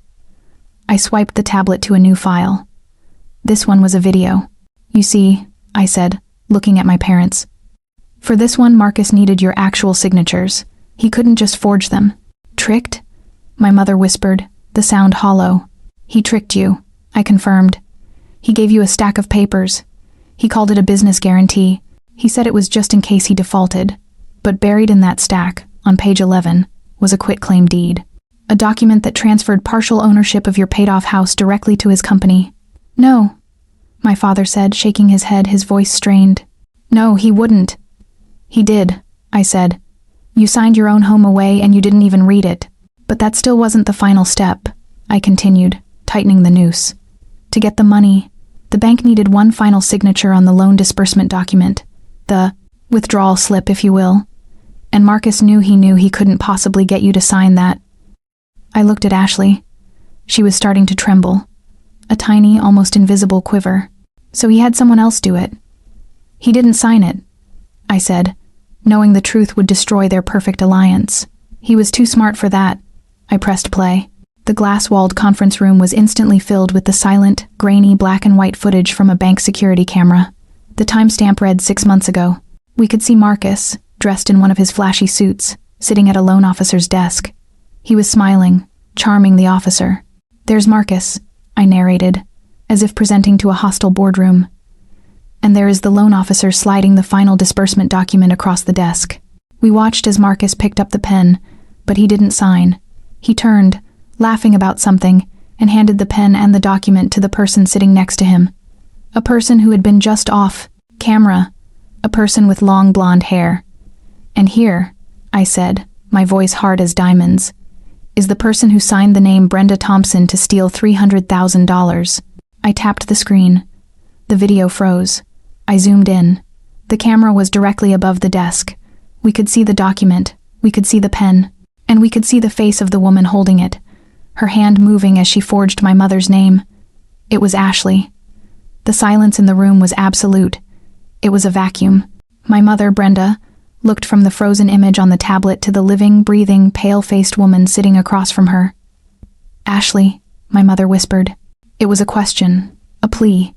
I swiped the tablet to a new file. This one was a video. You see, I said, looking at my parents. For this one, Marcus needed your actual signatures. He couldn't just forge them. Tricked? My mother whispered, the sound hollow. He tricked you, I confirmed. He gave you a stack of papers. He called it a business guarantee. He said it was just in case he defaulted. But buried in that stack, on page 11, was a quitclaim deed. A document that transferred partial ownership of your paid-off house directly to his company. No, my father said, shaking his head, his voice strained. No, he wouldn't. He did, I said. You signed your own home away and you didn't even read it. But that still wasn't the final step, I continued, tightening the noose. To get the money, the bank needed one final signature on the loan disbursement document, the withdrawal slip, if you will. And Marcus knew he couldn't possibly get you to sign that. I looked at Ashley. She was starting to tremble, a tiny, almost invisible quiver. So he had someone else do it. He didn't sign it, I said, knowing the truth would destroy their perfect alliance. He was too smart for that. I pressed play. The glass-walled conference room was instantly filled with the silent, grainy black and white footage from a bank security camera. The timestamp read 6 months ago. We could see Marcus, dressed in one of his flashy suits, sitting at a loan officer's desk. He was smiling, charming the officer. "There's Marcus," I narrated, as if presenting to a hostile boardroom. "And there is the loan officer sliding the final disbursement document across the desk." We watched as Marcus picked up the pen, but he didn't sign. He turned, laughing about something, and handed the pen and the document to the person sitting next to him. A person who had been just off camera, a person with long blonde hair. "And here," I said, my voice hard as diamonds, "is the person who signed the name Brenda Thompson to steal $300,000. I tapped the screen. The video froze. I zoomed in. The camera was directly above the desk. We could see the document, we could see the pen, and we could see the face of the woman holding it, her hand moving as she forged my mother's name. It was Ashley. The silence in the room was absolute. It was a vacuum. My mother, Brenda, looked from the frozen image on the tablet to the living, breathing, pale-faced woman sitting across from her. "Ashley," my mother whispered. It was a question, a plea,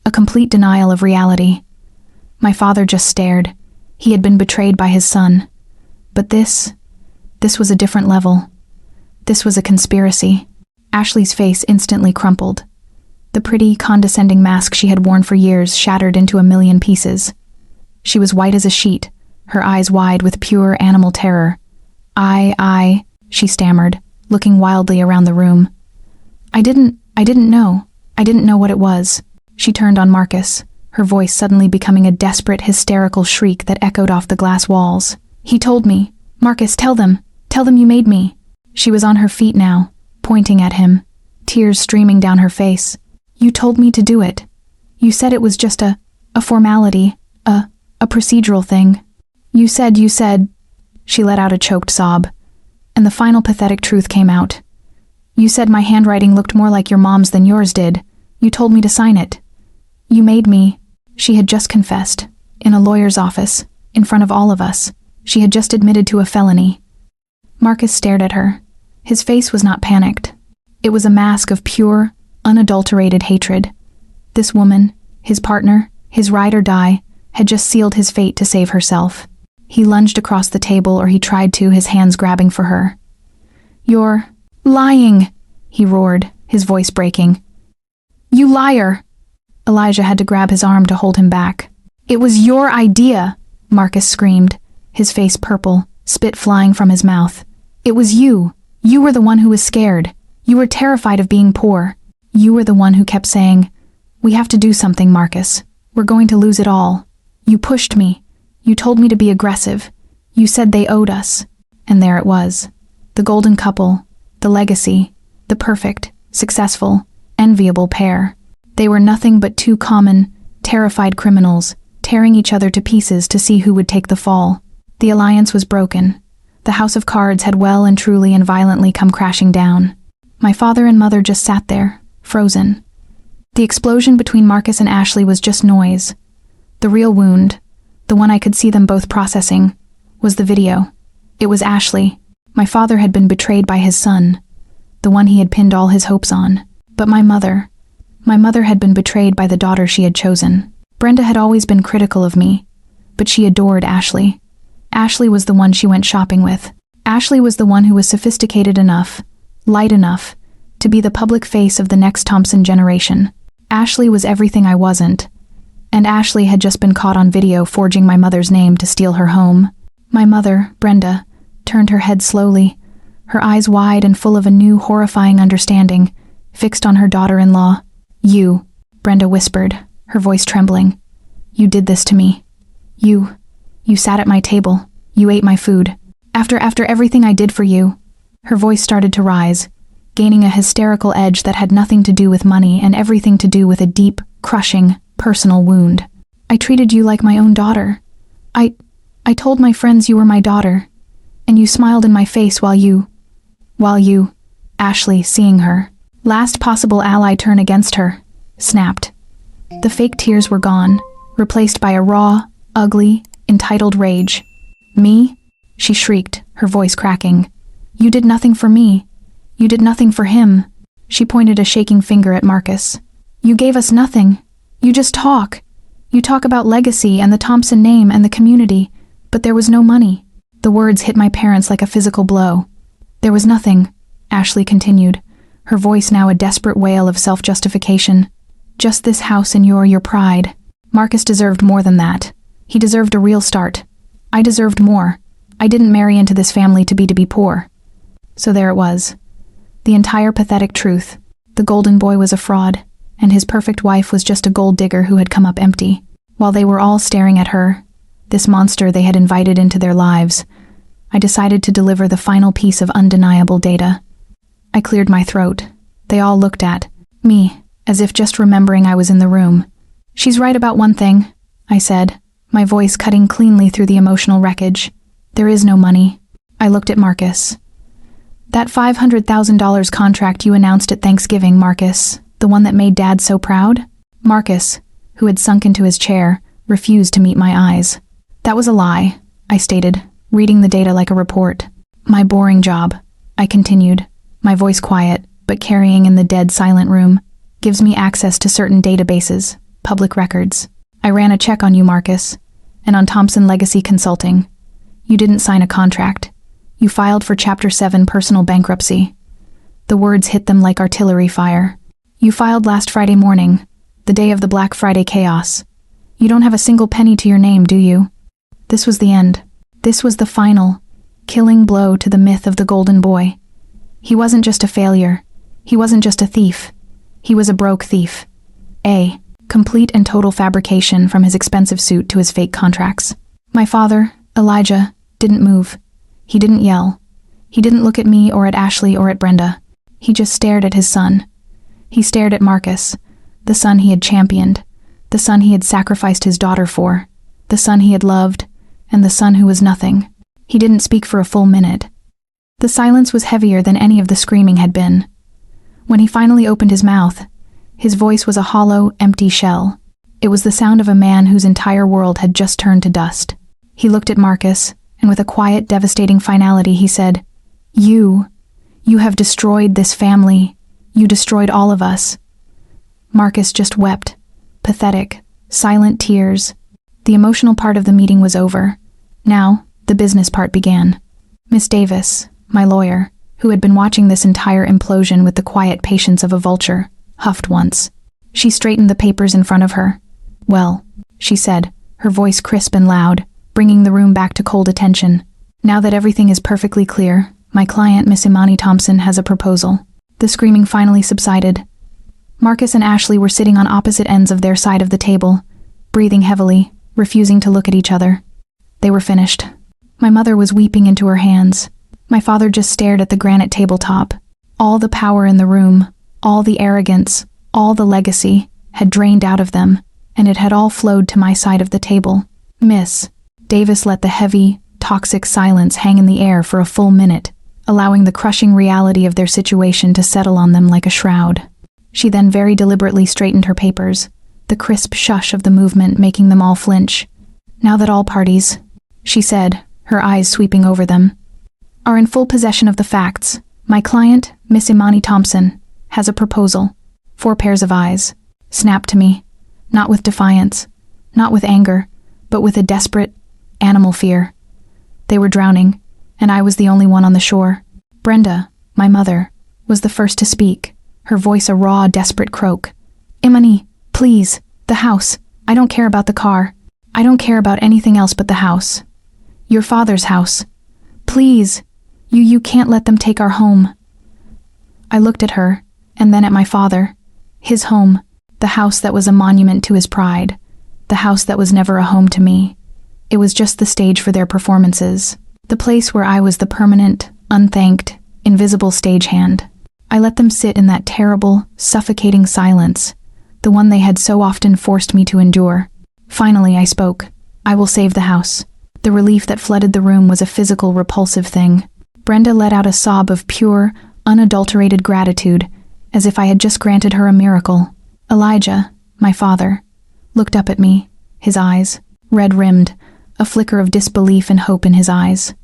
a complete denial of reality. My father just stared. He had been betrayed by his son. But this was a different level. This was a conspiracy. Ashley's face instantly crumpled. The pretty, condescending mask she had worn for years shattered into a million pieces. She was white as a sheet, her eyes wide with pure animal terror. I, she stammered, looking wildly around the room. I didn't know. I didn't know what it was." She turned on Marcus, her voice suddenly becoming a desperate, hysterical shriek that echoed off the glass walls. "He told me. Marcus, tell them you made me." She was on her feet now, pointing at him, tears streaming down her face. "You told me to do it. You said it was just a formality, a procedural thing. You said, She let out a choked sob, and the final pathetic truth came out. "You said my handwriting looked more like your mom's than yours did. You told me to sign it. You made me." She had just confessed, in a lawyer's office, in front of all of us. She had just admitted to a felony. Marcus stared at her. His face was not panicked. It was a mask of pure, unadulterated hatred. This woman, his partner, his ride or die, had just sealed his fate to save herself. He lunged across the table, or he tried to, his hands grabbing for her. "You're lying," he roared, his voice breaking. "You liar!" Elijah had to grab his arm to hold him back. "It was your idea," Marcus screamed, his face purple, spit flying from his mouth. "It was you. You were the one who was scared. You were terrified of being poor. You were the one who kept saying, 'We have to do something, Marcus. We're going to lose it all.' You pushed me. You told me to be aggressive. You said they owed us." And there it was. The golden couple, the legacy, the perfect, successful, enviable pair. They were nothing but two common, terrified criminals, tearing each other to pieces to see who would take the fall. The alliance was broken. The house of cards had well and truly and violently come crashing down. My father and mother just sat there, frozen. The explosion between Marcus and Ashley was just noise. The real wound, the one I could see them both processing, was the video. It was Ashley. My father had been betrayed by his son, the one he had pinned all his hopes on. But my mother had been betrayed by the daughter she had chosen. Brenda had always been critical of me, but she adored Ashley. Ashley was the one she went shopping with. Ashley was the one who was sophisticated enough, light enough, to be the public face of the next Thompson generation. Ashley was everything I wasn't. And Ashley had just been caught on video forging my mother's name to steal her home. My mother, Brenda, turned her head slowly, her eyes wide and full of a new, horrifying understanding, fixed on her daughter-in-law. "You," Brenda whispered, her voice trembling. "You did this to me. You sat at my table. You ate my food." After everything I did for you." Her voice started to rise, gaining a hysterical edge that had nothing to do with money and everything to do with a deep, crushing, personal wound. "I treated you like my own daughter. I told my friends you were my daughter, and you smiled in my face while you, Ashley, seeing her last possible ally turn against her, snapped. The fake tears were gone, replaced by a raw, ugly, entitled rage. "Me?" she shrieked, her voice cracking. "You did nothing for me. You did nothing for him." She pointed a shaking finger at Marcus. "You gave us nothing. You just talk. You talk about legacy and the Thompson name and the community, but there was no money." The words hit my parents like a physical blow. "There was nothing," Ashley continued, her voice now a desperate wail of self-justification. "Just this house and your pride. Marcus deserved more than that. He deserved a real start. I deserved more. I didn't marry into this family to be poor." So there it was. The entire pathetic truth. The golden boy was a fraud, and his perfect wife was just a gold digger who had come up empty. While they were all staring at her, this monster they had invited into their lives, I decided to deliver the final piece of undeniable data. I cleared my throat. They all looked at me, as if just remembering I was in the room. "She's right about one thing," I said, my voice cutting cleanly through the emotional wreckage. "There is no money." I looked at Marcus. "That $500,000 contract you announced at Thanksgiving, Marcus, the one that made Dad so proud?" Marcus, who had sunk into his chair, refused to meet my eyes. "That was a lie," I stated, reading the data like a report. "My boring job," I continued, my voice quiet, but carrying in the dead silent room, "gives me access to certain databases, public records. I ran a check on you, Marcus, and on Thompson Legacy Consulting. You didn't sign a contract. You filed for Chapter 7 personal bankruptcy." The words hit them like artillery fire. "You filed last Friday morning, the day of the Black Friday chaos. You don't have a single penny to your name, do you?" This was the end. This was the final, killing blow to the myth of the golden boy. He wasn't just a failure. He wasn't just a thief. He was a broke thief. A complete and total fabrication, from his expensive suit to his fake contracts. My father, Elijah, didn't move. He didn't yell. He didn't look at me or at Ashley or at Brenda. He just stared at his son. He stared at Marcus, the son he had championed, the son he had sacrificed his daughter for, the son he had loved, and the son who was nothing. He didn't speak for a full minute. The silence was heavier than any of the screaming had been. When he finally opened his mouth, his voice was a hollow, empty shell. It was the sound of a man whose entire world had just turned to dust. He looked at Marcus, and with a quiet, devastating finality he said, You have destroyed this family. You destroyed all of us." Marcus just wept. Pathetic, silent tears. The emotional part of the meeting was over. Now, the business part began. Miss Davis, my lawyer, who had been watching this entire implosion with the quiet patience of a vulture, huffed once. She straightened the papers in front of her. "Well," she said, her voice crisp and loud, bringing the room back to cold attention. "Now that everything is perfectly clear, my client, Miss Imani Thompson, has a proposal." The screaming finally subsided. Marcus and Ashley were sitting on opposite ends of their side of the table, breathing heavily, refusing to look at each other. They were finished. My mother was weeping into her hands. My father just stared at the granite tabletop. All the power in the room, all the arrogance, all the legacy, had drained out of them, and it had all flowed to my side of the table. Miss Davis let the heavy, toxic silence hang in the air for a full minute, allowing the crushing reality of their situation to settle on them like a shroud. She then very deliberately straightened her papers, the crisp shush of the movement making them all flinch. "Now that all parties," she said, her eyes sweeping over them, "are in full possession of the facts, my client, Miss Imani Thompson, has a proposal." 4 pairs of eyes snapped to me, not with defiance, not with anger, but with a desperate, animal fear. They were drowning, and I was the only one on the shore. Brenda, my mother, was the first to speak, her voice a raw, desperate croak. "Imani, please, the house. I don't care about the car. I don't care about anything else but the house. Your father's house. Please, you can't let them take our home." I looked at her, and then at my father. His home, the house that was a monument to his pride, the house that was never a home to me. It was just the stage for their performances. The place where I was the permanent, unthanked, invisible stagehand. I let them sit in that terrible, suffocating silence, the one they had so often forced me to endure. Finally, I spoke. I will save the house. The relief that flooded the room was a physical, repulsive thing. Brenda let out a sob of pure, unadulterated gratitude, as if I had just granted her a miracle. Elijah, my father, looked up at me, his eyes, red-rimmed, a flicker of disbelief and hope in his eyes.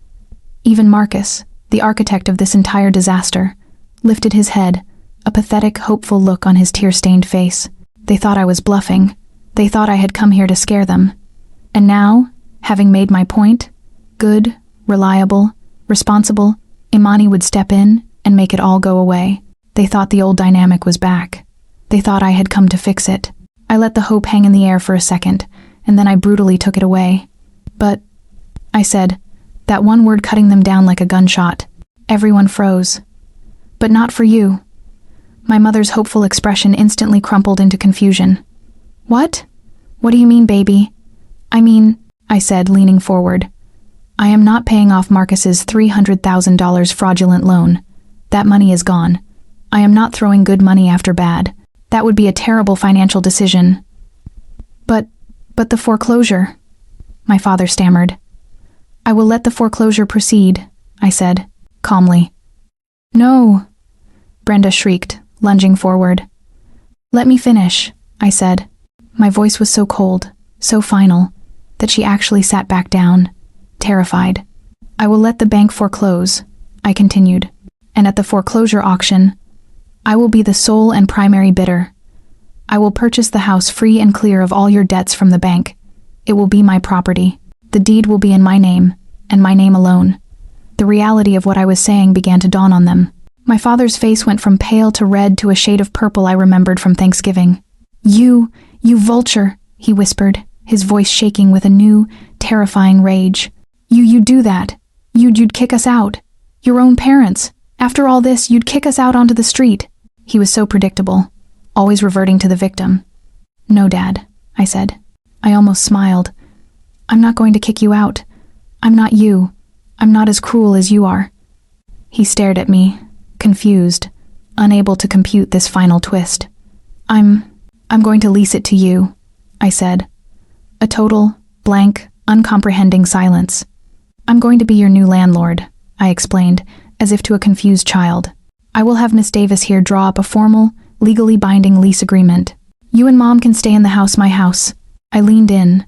Even Marcus, the architect of this entire disaster, lifted his head, a pathetic, hopeful look on his tear-stained face. They thought I was bluffing. They thought I had come here to scare them. And now, having made my point, good, reliable, responsible, Imani would step in and make it all go away. They thought the old dynamic was back. They thought I had come to fix it. I let the hope hang in the air for a second, and then I brutally took it away. But, I said, that one word cutting them down like a gunshot. Everyone froze. But not for you. My mother's hopeful expression instantly crumpled into confusion. What? What do you mean, baby? I said, leaning forward. I am not paying off Marcus's $300,000 fraudulent loan. That money is gone. I am not throwing good money after bad. That would be a terrible financial decision. But the foreclosure, my father stammered. I will let the foreclosure proceed, I said, calmly. No, Brenda shrieked, lunging forward. Let me finish, I said. My voice was so cold, so final, that she actually sat back down, terrified. I will let the bank foreclose, I continued, and at the foreclosure auction, I will be the sole and primary bidder. I will purchase the house free and clear of all your debts from the bank. It will be my property. The deed will be in my name, and my name alone. The reality of what I was saying began to dawn on them. My father's face went from pale to red to a shade of purple I remembered from Thanksgiving. You vulture, he whispered, his voice shaking with a new, terrifying rage. You'd do that. You'd kick us out. Your own parents. After all this, you'd kick us out onto the street. He was so predictable, always reverting to the victim. No, Dad, I said. I almost smiled. I'm not going to kick you out. I'm not you. I'm not as cruel as you are. He stared at me, confused, unable to compute this final twist. I'm going to lease it to you, I said. A total, blank, uncomprehending silence. I'm going to be your new landlord, I explained, as if to a confused child. I will have Miss Davis here draw up a formal, legally binding lease agreement. You and Mom can stay in the house, my house. I leaned in,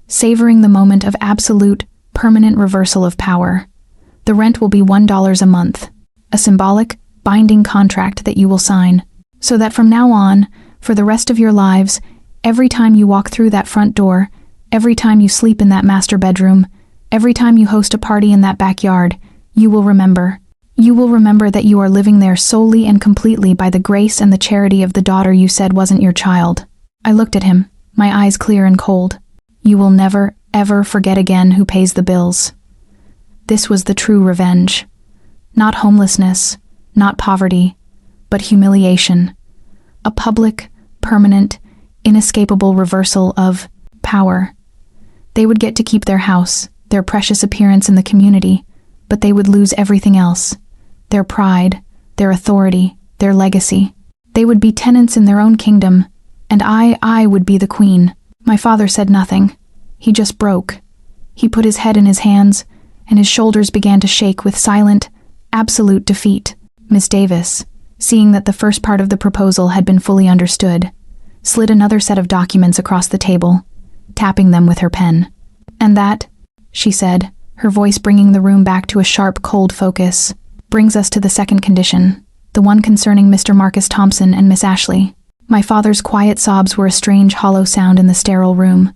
savoring the moment of absolute, permanent reversal of power. The rent will be $1 a month, a symbolic, binding contract that you will sign, so that from now on, for the rest of your lives, every time you walk through that front door, every time you sleep in that master bedroom, every time you host a party in that backyard, you will remember. You will remember that you are living there solely and completely by the grace and the charity of the daughter you said wasn't your child. I looked at him, my eyes clear and cold. You will never, ever forget again who pays the bills. This was the true revenge. Not homelessness, not poverty, but humiliation. A public, permanent, inescapable reversal of power. They would get to keep their house, their precious appearance in the community, but they would lose everything else. Their pride, their authority, their legacy. They would be tenants in their own kingdom, and I would be the queen. My father said nothing. He just broke. He put his head in his hands, and his shoulders began to shake with silent, absolute defeat. Miss Davis, seeing that the first part of the proposal had been fully understood, slid another set of documents across the table, tapping them with her pen. And that, she said, her voice bringing the room back to a sharp, cold focus, brings us to the second condition, the one concerning Mr. Marcus Thompson and Miss Ashley. My father's quiet sobs were a strange, hollow sound in the sterile room.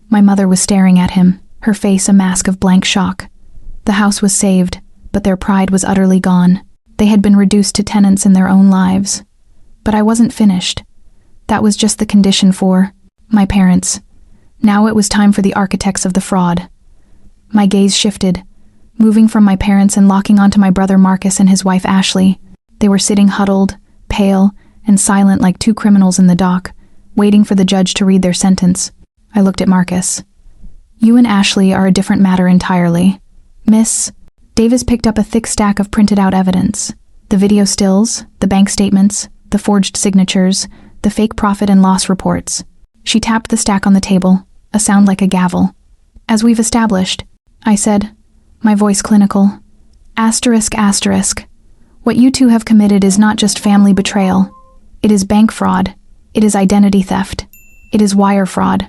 My mother was staring at him, her face a mask of blank shock. The house was saved, but their pride was utterly gone. They had been reduced to tenants in their own lives. But I wasn't finished. That was just the condition for my parents. Now it was time for the architects of the fraud. My gaze shifted, moving from my parents and locking onto my brother Marcus and his wife Ashley. They were sitting huddled, pale, and silent like two criminals in the dock, waiting for the judge to read their sentence. I looked at Marcus. You and Ashley are a different matter entirely. Miss. Davis picked up a thick stack of printed out evidence. The video stills, the bank statements, the forged signatures, the fake profit and loss reports. She tapped the stack on the table, a sound like a gavel. As we've established, I said, my voice clinical. Asterisk, asterisk. What you two have committed is not just family betrayal. It is bank fraud. It is identity theft. It is wire fraud.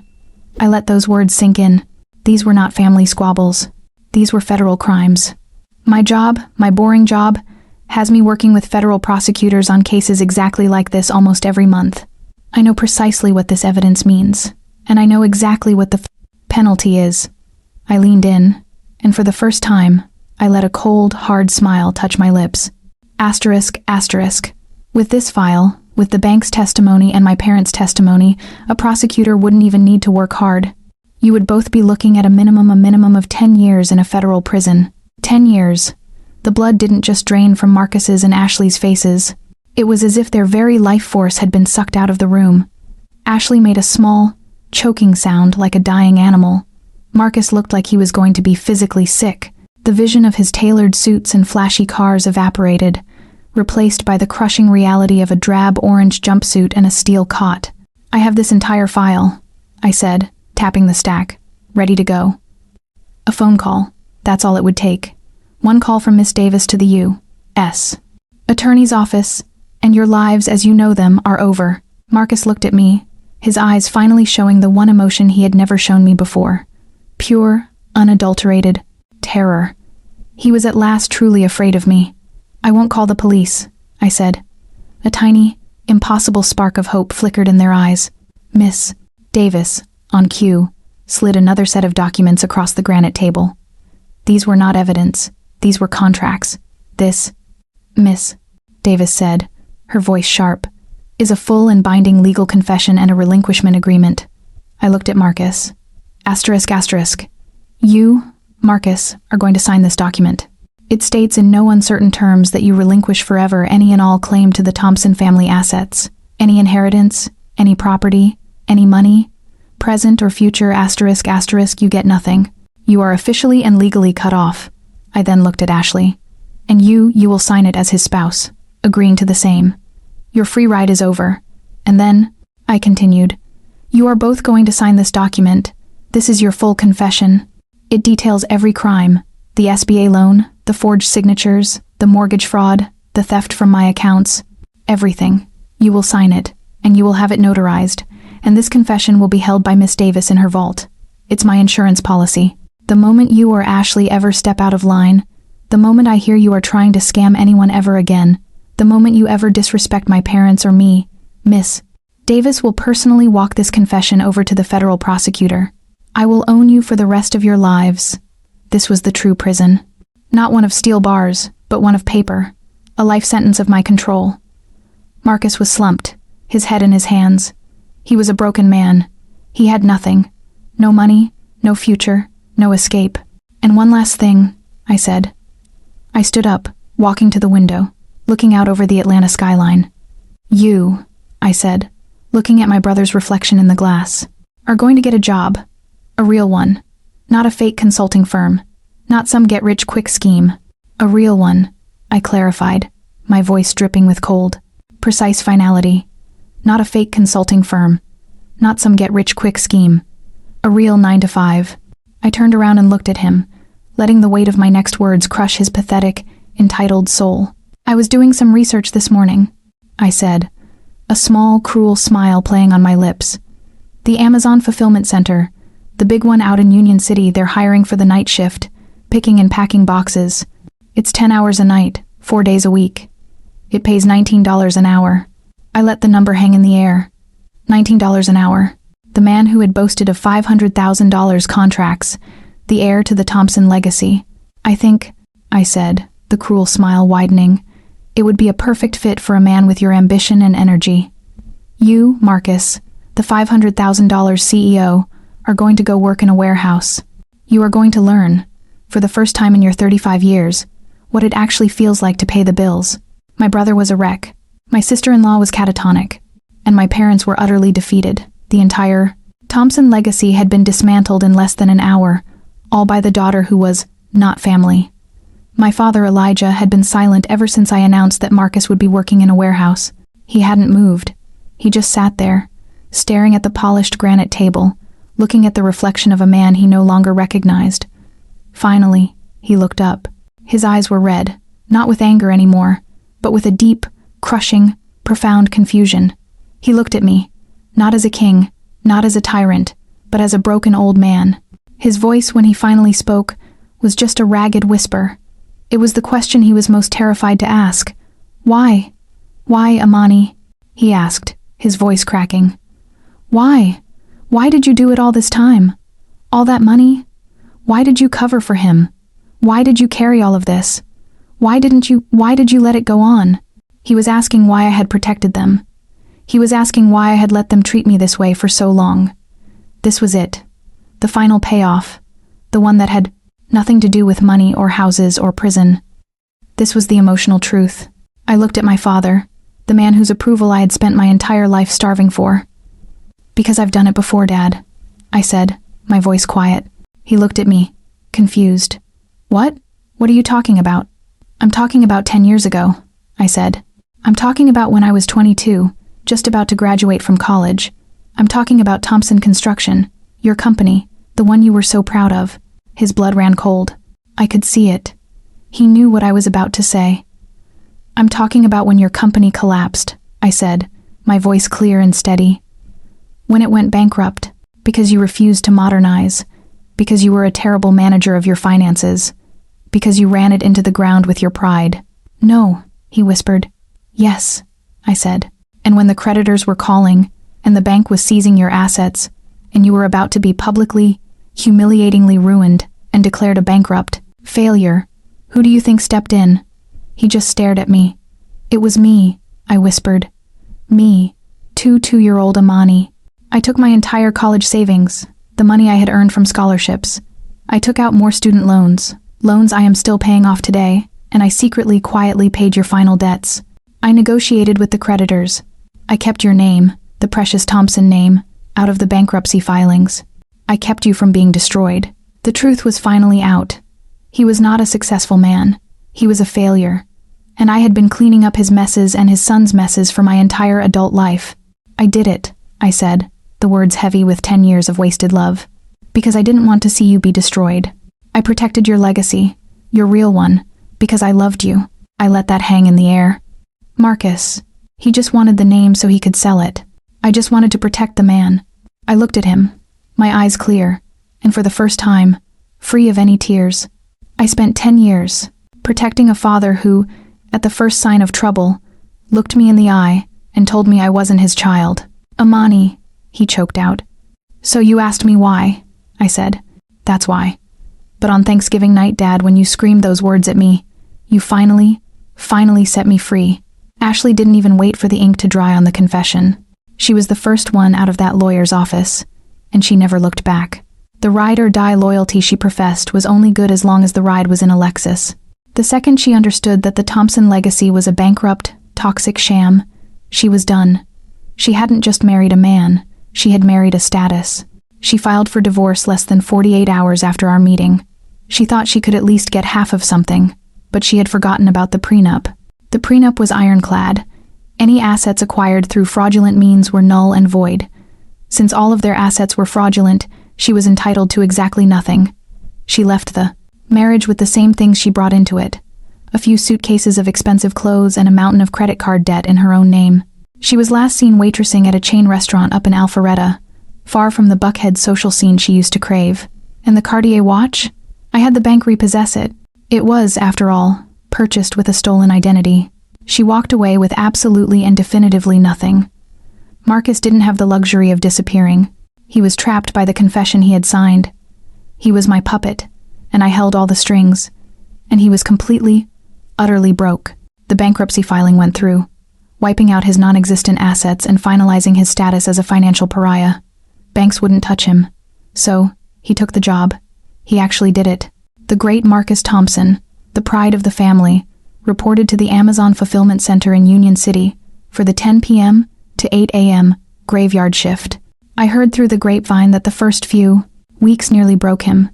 I let those words sink in. These were not family squabbles. These were federal crimes. My job, my boring job, has me working with federal prosecutors on cases exactly like this almost every month. I know precisely what this evidence means, and I know exactly what the penalty is. I leaned in, and for the first time, I let a cold, hard smile touch my lips. Asterisk, asterisk. With this file, with the bank's testimony and my parents' testimony, a prosecutor wouldn't even need to work hard. You would both be looking at a minimum of 10 years in a federal prison. 10 years. The blood didn't just drain from Marcus's and Ashley's faces. It was as if their very life force had been sucked out of the room. Ashley made a small, choking sound like a dying animal. Marcus looked like he was going to be physically sick. The vision of his tailored suits and flashy cars evaporated, replaced by the crushing reality of a drab orange jumpsuit and a steel cot. I have this entire file, I said, tapping the stack, ready to go. A phone call. That's all it would take. One call from Miss Davis to the U.S. Attorney's office, and your lives as you know them are over. Marcus looked at me, his eyes finally showing the one emotion he had never shown me before. Pure, unadulterated terror. He was at last truly afraid of me. I won't call the police, I said. A tiny, impossible spark of hope flickered in their eyes. Miss Davis, on cue, slid another set of documents across the granite table. These were not evidence. These were contracts. This, Miss Davis said, her voice sharp, is a full and binding legal confession and a relinquishment agreement. I looked at Marcus. Asterisk, asterisk. You, Marcus, are going to sign this document. It states in no uncertain terms that you relinquish forever any and all claim to the Thompson family assets, any inheritance, any property, any money, present or future, asterisk, asterisk, you get nothing. You are officially and legally cut off. I then looked at Ashley. And you will sign it as his spouse, agreeing to the same. Your free ride is over. And then, I continued, you are both going to sign this document. This is your full confession. It details every crime, the SBA loan, the forged signatures, the mortgage fraud, the theft from my accounts, everything. You will sign it, and you will have it notarized, and this confession will be held by Miss Davis in her vault. It's my insurance policy. The moment you or Ashley ever step out of line, the moment I hear you are trying to scam anyone ever again, the moment you ever disrespect my parents or me, Miss Davis will personally walk this confession over to the federal prosecutor. I will own you for the rest of your lives. This was the true prison. Not one of steel bars, but one of paper. A life sentence of my control. Marcus was slumped, his head in his hands. He was a broken man. He had nothing. No money, no future, no escape. And one last thing, I said. I stood up, walking to the window, looking out over the Atlanta skyline. You, I said, looking at my brother's reflection in the glass, are going to get a job. A real one. Not a fake consulting firm. Not some get-rich-quick scheme. A real one, I clarified, my voice dripping with cold, precise finality. Not a fake consulting firm. Not some get-rich-quick scheme. A real 9-to-5. I turned around and looked at him, letting the weight of my next words crush his pathetic, entitled soul. I was doing some research this morning, I said, a small, cruel smile playing on my lips. The Amazon Fulfillment Center, the big one out in Union City, they're hiring for the night shift, picking and packing boxes. It's 10 hours a night, 4 days a week. It pays $19 an hour. I let the number hang in the air. $19 an hour. The man who had boasted of $500,000 contracts, the heir to the Thompson legacy. I think, I said, the cruel smile widening, it would be a perfect fit for a man with your ambition and energy. You, Marcus, the $500,000 CEO, are going to go work in a warehouse. You are going to learn, for the first time in your 35 years, what it actually feels like to pay the bills. My brother was a wreck. My sister-in-law was catatonic. And my parents were utterly defeated. The entire Thompson legacy had been dismantled in less than an hour, all by the daughter who was not family. My father, Elijah, had been silent ever since I announced that Marcus would be working in a warehouse. He hadn't moved. He just sat there, staring at the polished granite table, looking at the reflection of a man he no longer recognized. Finally, he looked up. His eyes were red, not with anger anymore, but with a deep, crushing, profound confusion. He looked at me, not as a king, not as a tyrant, but as a broken old man. His voice, when he finally spoke, was just a ragged whisper. It was the question he was most terrified to ask. Why? Why, Amani? He asked, his voice cracking. Why? Why did you do it all this time? All that money? Why did you cover for him? Why did you carry all of this? Why did you let it go on? He was asking why I had protected them. He was asking why I had let them treat me this way for so long. This was it. The final payoff. The one that had nothing to do with money or houses or prison. This was the emotional truth. I looked at my father, the man whose approval I had spent my entire life starving for. Because I've done it before, Dad, I said, my voice quiet. He looked at me, confused. What? What are you talking about? I'm talking about 10 years ago, I said. I'm talking about when I was 22, just about to graduate from college. I'm talking about Thompson Construction, your company, the one you were so proud of. His blood ran cold. I could see it. He knew what I was about to say. I'm talking about when your company collapsed, I said, my voice clear and steady. When it went bankrupt, because you refused to modernize, because you were a terrible manager of your finances, because you ran it into the ground with your pride. No, he whispered. Yes, I said. And when the creditors were calling, and the bank was seizing your assets, and you were about to be publicly, humiliatingly ruined and declared a bankrupt, failure, who do you think stepped in? He just stared at me. It was me, I whispered. Me, two-year-old Amani. I took my entire college savings, the money I had earned from scholarships. I took out more student loans I am still paying off today, and I secretly, quietly paid your final debts. I negotiated with the creditors. I kept your name, the precious Thompson name, out of the bankruptcy filings. I kept you from being destroyed. The truth was finally out. He was not a successful man. He was a failure. And I had been cleaning up his messes and his son's messes for my entire adult life. I did it, I said, the words heavy with 10 years of wasted love. Because I didn't want to see you be destroyed. I protected your legacy, your real one, because I loved you. I let that hang in the air. Marcus, he just wanted the name so he could sell it. I just wanted to protect the man. I looked at him, my eyes clear, and for the first time, free of any tears. I spent 10 years protecting a father who, at the first sign of trouble, looked me in the eye and told me I wasn't his child. Amani, he choked out. So you asked me why, I said. That's why. But on Thanksgiving night, Dad, when you screamed those words at me, you finally set me free. Ashley didn't even wait for the ink to dry on the confession. She was the first one out of that lawyer's office, and she never looked back. The ride-or-die loyalty she professed was only good as long as the ride was in a Lexus. The second she understood that the Thompson legacy was a bankrupt, toxic sham, she was done. She hadn't just married a man, she had married a status. She filed for divorce less than 48 hours after our meeting. She thought she could at least get half of something, but she had forgotten about the prenup. The prenup was ironclad. Any assets acquired through fraudulent means were null and void. Since all of their assets were fraudulent, she was entitled to exactly nothing. She left the marriage with the same things she brought into it. A few suitcases of expensive clothes and a mountain of credit card debt in her own name. She was last seen waitressing at a chain restaurant up in Alpharetta, far from the Buckhead social scene she used to crave. And the Cartier watch? I had the bank repossess it. It was, after all, purchased with a stolen identity. She walked away with absolutely and definitively nothing. Marcus didn't have the luxury of disappearing. He was trapped by the confession he had signed. He was my puppet, and I held all the strings. And he was completely, utterly broke. The bankruptcy filing went through, wiping out his non-existent assets and finalizing his status as a financial pariah. Banks wouldn't touch him. So, he took the job. He actually did it. The great Marcus Thompson, the pride of the family, reported to the Amazon Fulfillment Center in Union City for the 10 p.m. to 8 a.m. graveyard shift. I heard through the grapevine that the first few weeks nearly broke him.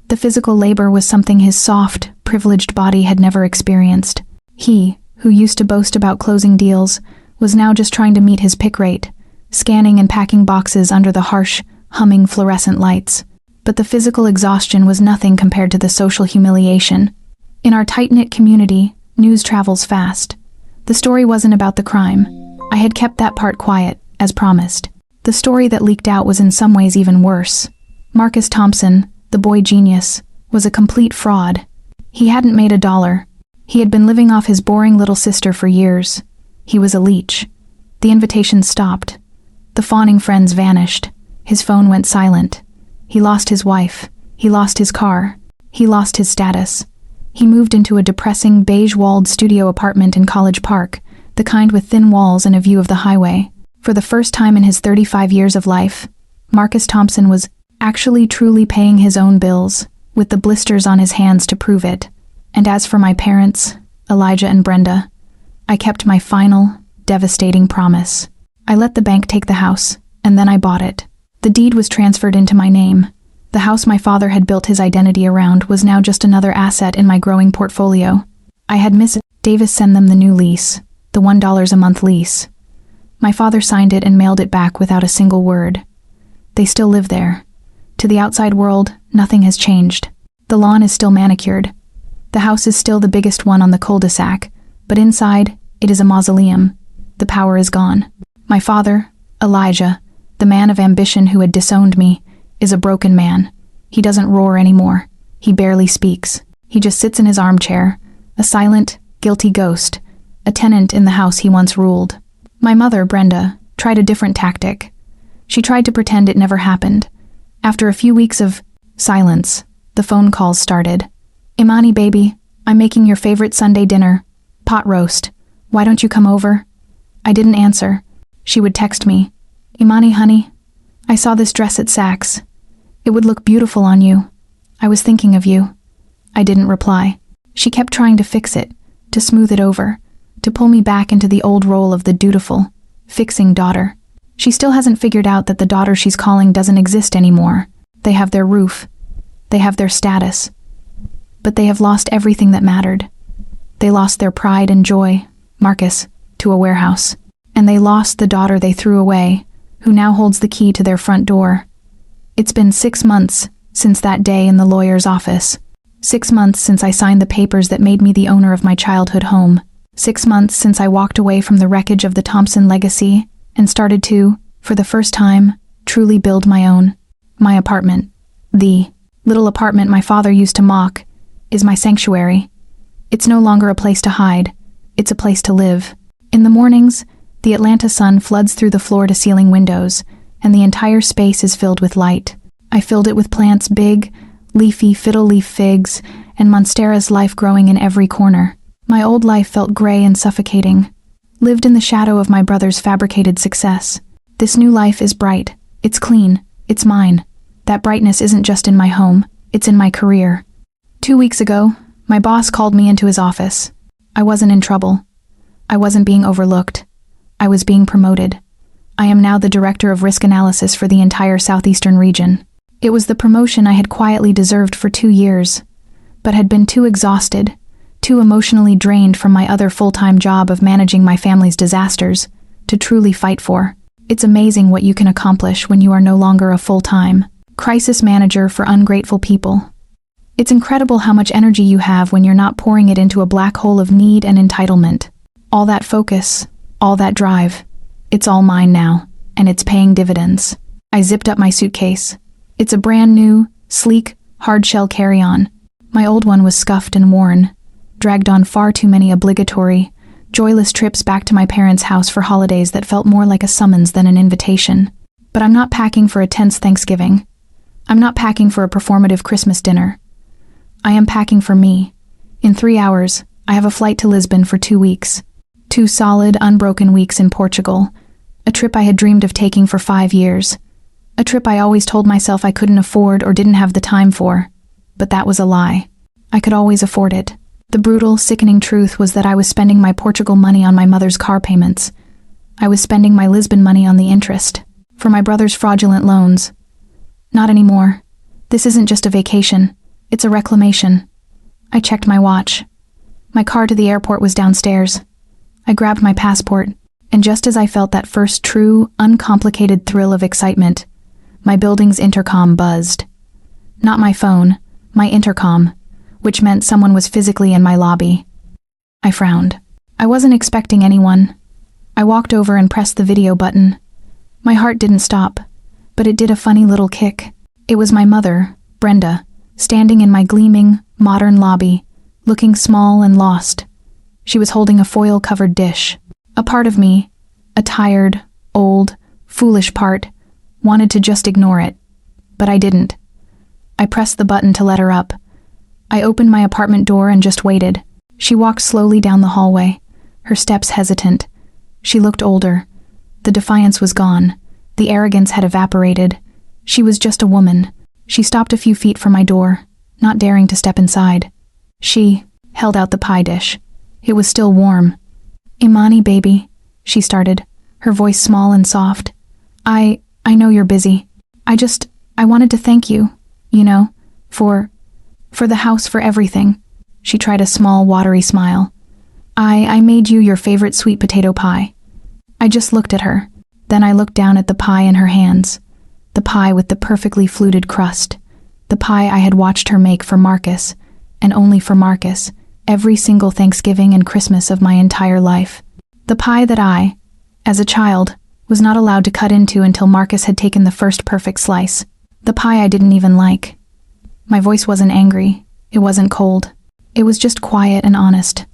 The physical labor was something his soft, privileged body had never experienced. He, who used to boast about closing deals, was now just trying to meet his pick rate, scanning and packing boxes under the harsh, humming fluorescent lights. But the physical exhaustion was nothing compared to the social humiliation. In our tight-knit community, news travels fast. The story wasn't about the crime. I had kept that part quiet, as promised. The story that leaked out was in some ways even worse. Marcus Thompson, the boy genius, was a complete fraud. He hadn't made $1. He had been living off his boring little sister for years. He was a leech. The invitations stopped. The fawning friends vanished. His phone went silent. He lost his wife. He lost his car. He lost his status. He moved into a depressing, beige-walled studio apartment in College Park, the kind with thin walls and a view of the highway. For the first time in his 35 years of life, Marcus Thompson was actually truly paying his own bills, with the blisters on his hands to prove it. And as for my parents, Elijah and Brenda, I kept my final, devastating promise. I let the bank take the house, and then I bought it. The deed was transferred into my name. The house my father had built his identity around was now just another asset in my growing portfolio. I had Miss Davis send them the new lease, the $1 a month lease. My father signed it and mailed it back without a single word. They still live there. To the outside world, nothing has changed. The lawn is still manicured. The house is still the biggest one on the cul-de-sac, but inside, it is a mausoleum. The power is gone. My father, Elijah, the man of ambition who had disowned me, is a broken man. He doesn't roar anymore. He barely speaks. He just sits in his armchair, a silent, guilty ghost, a tenant in the house he once ruled. My mother, Brenda, tried a different tactic. She tried to pretend it never happened. After a few weeks of silence, the phone calls started. "Imani, baby, I'm making your favorite Sunday dinner. Pot roast. Why don't you come over?" I didn't answer. She would text me. "Imani, honey, I saw this dress at Saks. It would look beautiful on you. I was thinking of you." I didn't reply. She kept trying to fix it, to smooth it over, to pull me back into the old role of the dutiful, fixing daughter. She still hasn't figured out that the daughter she's calling doesn't exist anymore. They have their roof. They have their status. But they have lost everything that mattered. They lost their pride and joy, Marcus, to a warehouse. And they lost the daughter they threw away, who now holds the key to their front door. It's been 6 months since that day in the lawyer's office. 6 months since I signed the papers that made me the owner of my childhood home. 6 months since I walked away from the wreckage of the Thompson legacy and started to, for the first time, truly build my own. My apartment, the little apartment my father used to mock, is my sanctuary. It's no longer a place to hide. It's a place to live. In the mornings, the Atlanta sun floods through the floor-to-ceiling windows, and the entire space is filled with light. I filled it with plants big, leafy fiddle-leaf figs, and Monstera's life growing in every corner. My old life felt gray and suffocating, lived in the shadow of my brother's fabricated success. This new life is bright. It's clean. It's mine. That brightness isn't just in my home. It's in my career. 2 weeks ago, my boss called me into his office. I wasn't in trouble. I wasn't being overlooked. I was being promoted. I am now the director of risk analysis for the entire southeastern region. It was the promotion I had quietly deserved for 2 years, but had been too exhausted, too emotionally drained from my other full-time job of managing my family's disasters, to truly fight for. It's amazing what you can accomplish when you are no longer a full-time crisis manager for ungrateful people. It's incredible how much energy you have when you're not pouring it into a black hole of need and entitlement. All that focus, all that drive, it's all mine now, and it's paying dividends. I zipped up my suitcase. It's a brand new, sleek, hard-shell carry-on. My old one was scuffed and worn, dragged on far too many obligatory, joyless trips back to my parents' house for holidays that felt more like a summons than an invitation. But I'm not packing for a tense Thanksgiving. I'm not packing for a performative Christmas dinner. I am packing for me. In 3 hours, I have a flight to Lisbon for 2 weeks. 2 solid, unbroken weeks in Portugal. A trip I had dreamed of taking for 5 years. A trip I always told myself I couldn't afford or didn't have the time for. But that was a lie. I could always afford it. The brutal, sickening truth was that I was spending my Portugal money on my mother's car payments. I was spending my Lisbon money on the interest, for my brother's fraudulent loans. Not anymore. This isn't just a vacation. It's a reclamation. I checked my watch. My car to the airport was downstairs. I grabbed my passport, and just as I felt that first true, uncomplicated thrill of excitement, my building's intercom buzzed. Not my phone, my intercom, which meant someone was physically in my lobby. I frowned. I wasn't expecting anyone. I walked over and pressed the video button. My heart didn't stop, but it did a funny little kick. It was my mother, Brenda, standing in my gleaming, modern lobby, looking small and lost. She was holding a foil-covered dish. A part of me, a tired, old, foolish part, wanted to just ignore it, but I didn't. I pressed the button to let her up. I opened my apartment door and just waited. She walked slowly down the hallway, her steps hesitant. She looked older. The defiance was gone. The arrogance had evaporated. She was just a woman. She stopped a few feet from my door, not daring to step inside. She held out the pie dish. It was still warm. "Imani, baby," she started, her voice small and soft. I know you're busy. I wanted to thank you, for the house, for everything." She tried a small, watery smile. I made you your favorite sweet potato pie." I just looked at her. Then I looked down at the pie in her hands. The pie with the perfectly fluted crust. The pie I had watched her make for Marcus, and only for Marcus, every single Thanksgiving and Christmas of my entire life. The pie that I, as a child, was not allowed to cut into until Marcus had taken the first perfect slice. The pie I didn't even like. My voice wasn't angry. It wasn't cold. It was just quiet and honest.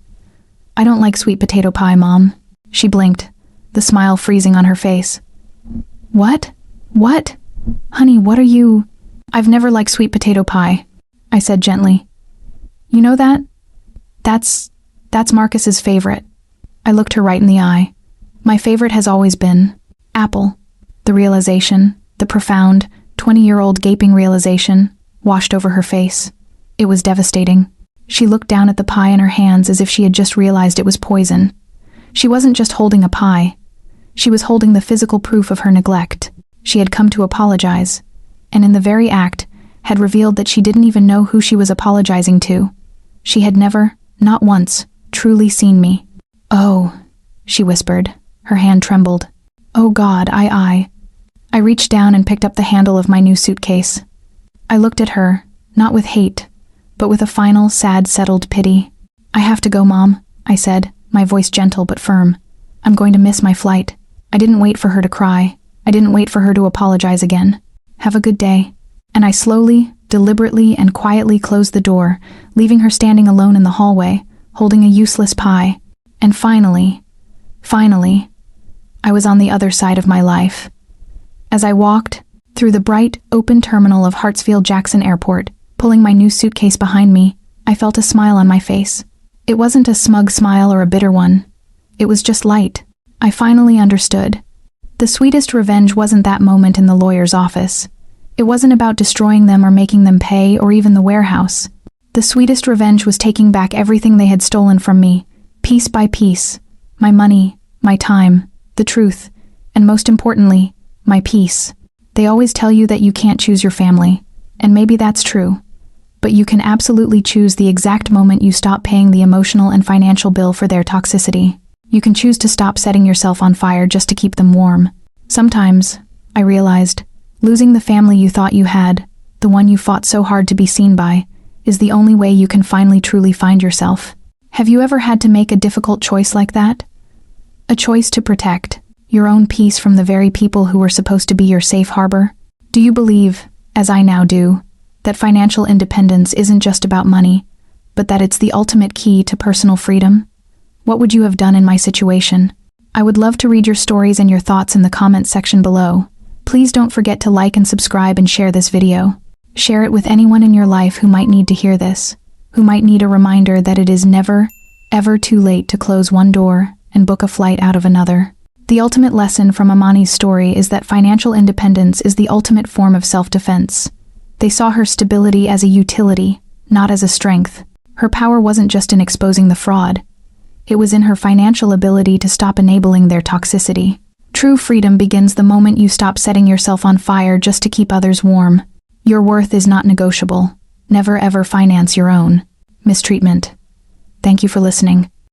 "I don't like sweet potato pie, Mom." She blinked, the smile freezing on her face. What? Honey, what are you? "I've never liked sweet potato pie," I said gently. "You know that? That's Marcus's favorite." I looked her right in the eye. "My favorite has always been apple." The realization, the profound, 20-year-old gaping realization, washed over her face. It was devastating. She looked down at the pie in her hands as if she had just realized it was poison. She wasn't just holding a pie. She was holding the physical proof of her neglect. She had come to apologize, and in the very act, had revealed that she didn't even know who she was apologizing to. She had never, not once, truly seen me. "Oh," she whispered. Her hand trembled. "Oh God, I reached down and picked up the handle of my new suitcase. I looked at her, not with hate, but with a final, sad, settled pity. "I have to go, Mom," I said, my voice gentle but firm. "I'm going to miss my flight." I didn't wait for her to cry. I didn't wait for her to apologize again. "Have a good day." And I slowly, deliberately, and quietly closed the door, leaving her standing alone in the hallway, holding a useless pie. And finally, I was on the other side of my life. As I walked through the bright, open terminal of Hartsfield-Jackson Airport, pulling my new suitcase behind me, I felt a smile on my face. It wasn't a smug smile or a bitter one. It was just light. I finally understood. The sweetest revenge wasn't that moment in the lawyer's office. It wasn't about destroying them or making them pay or even the warehouse. The sweetest revenge was taking back everything they had stolen from me, piece by piece. My money, my time, the truth, and most importantly, my peace. They always tell you that you can't choose your family, and maybe that's true. But you can absolutely choose the exact moment you stop paying the emotional and financial bill for their toxicity. You can choose to stop setting yourself on fire just to keep them warm. Sometimes, I realized, losing the family you thought you had, the one you fought so hard to be seen by, is the only way you can finally truly find yourself. Have you ever had to make a difficult choice like that? A choice to protect your own peace from the very people who were supposed to be your safe harbor? Do you believe, as I now do, that financial independence isn't just about money, but that it's the ultimate key to personal freedom? What would you have done in my situation? I would love to read your stories and your thoughts in the comments section below. Please don't forget to like and subscribe and share this video. Share it with anyone in your life who might need to hear this, who might need a reminder that it is never, ever too late to close one door and book a flight out of another. The ultimate lesson from Imani's story is that financial independence is the ultimate form of self-defense. They saw her stability as a utility, not as a strength. Her power wasn't just in exposing the fraud. It was in her financial ability to stop enabling their toxicity. True freedom begins the moment you stop setting yourself on fire just to keep others warm. Your worth is not negotiable. Never ever finance your own mistreatment. Thank you for listening.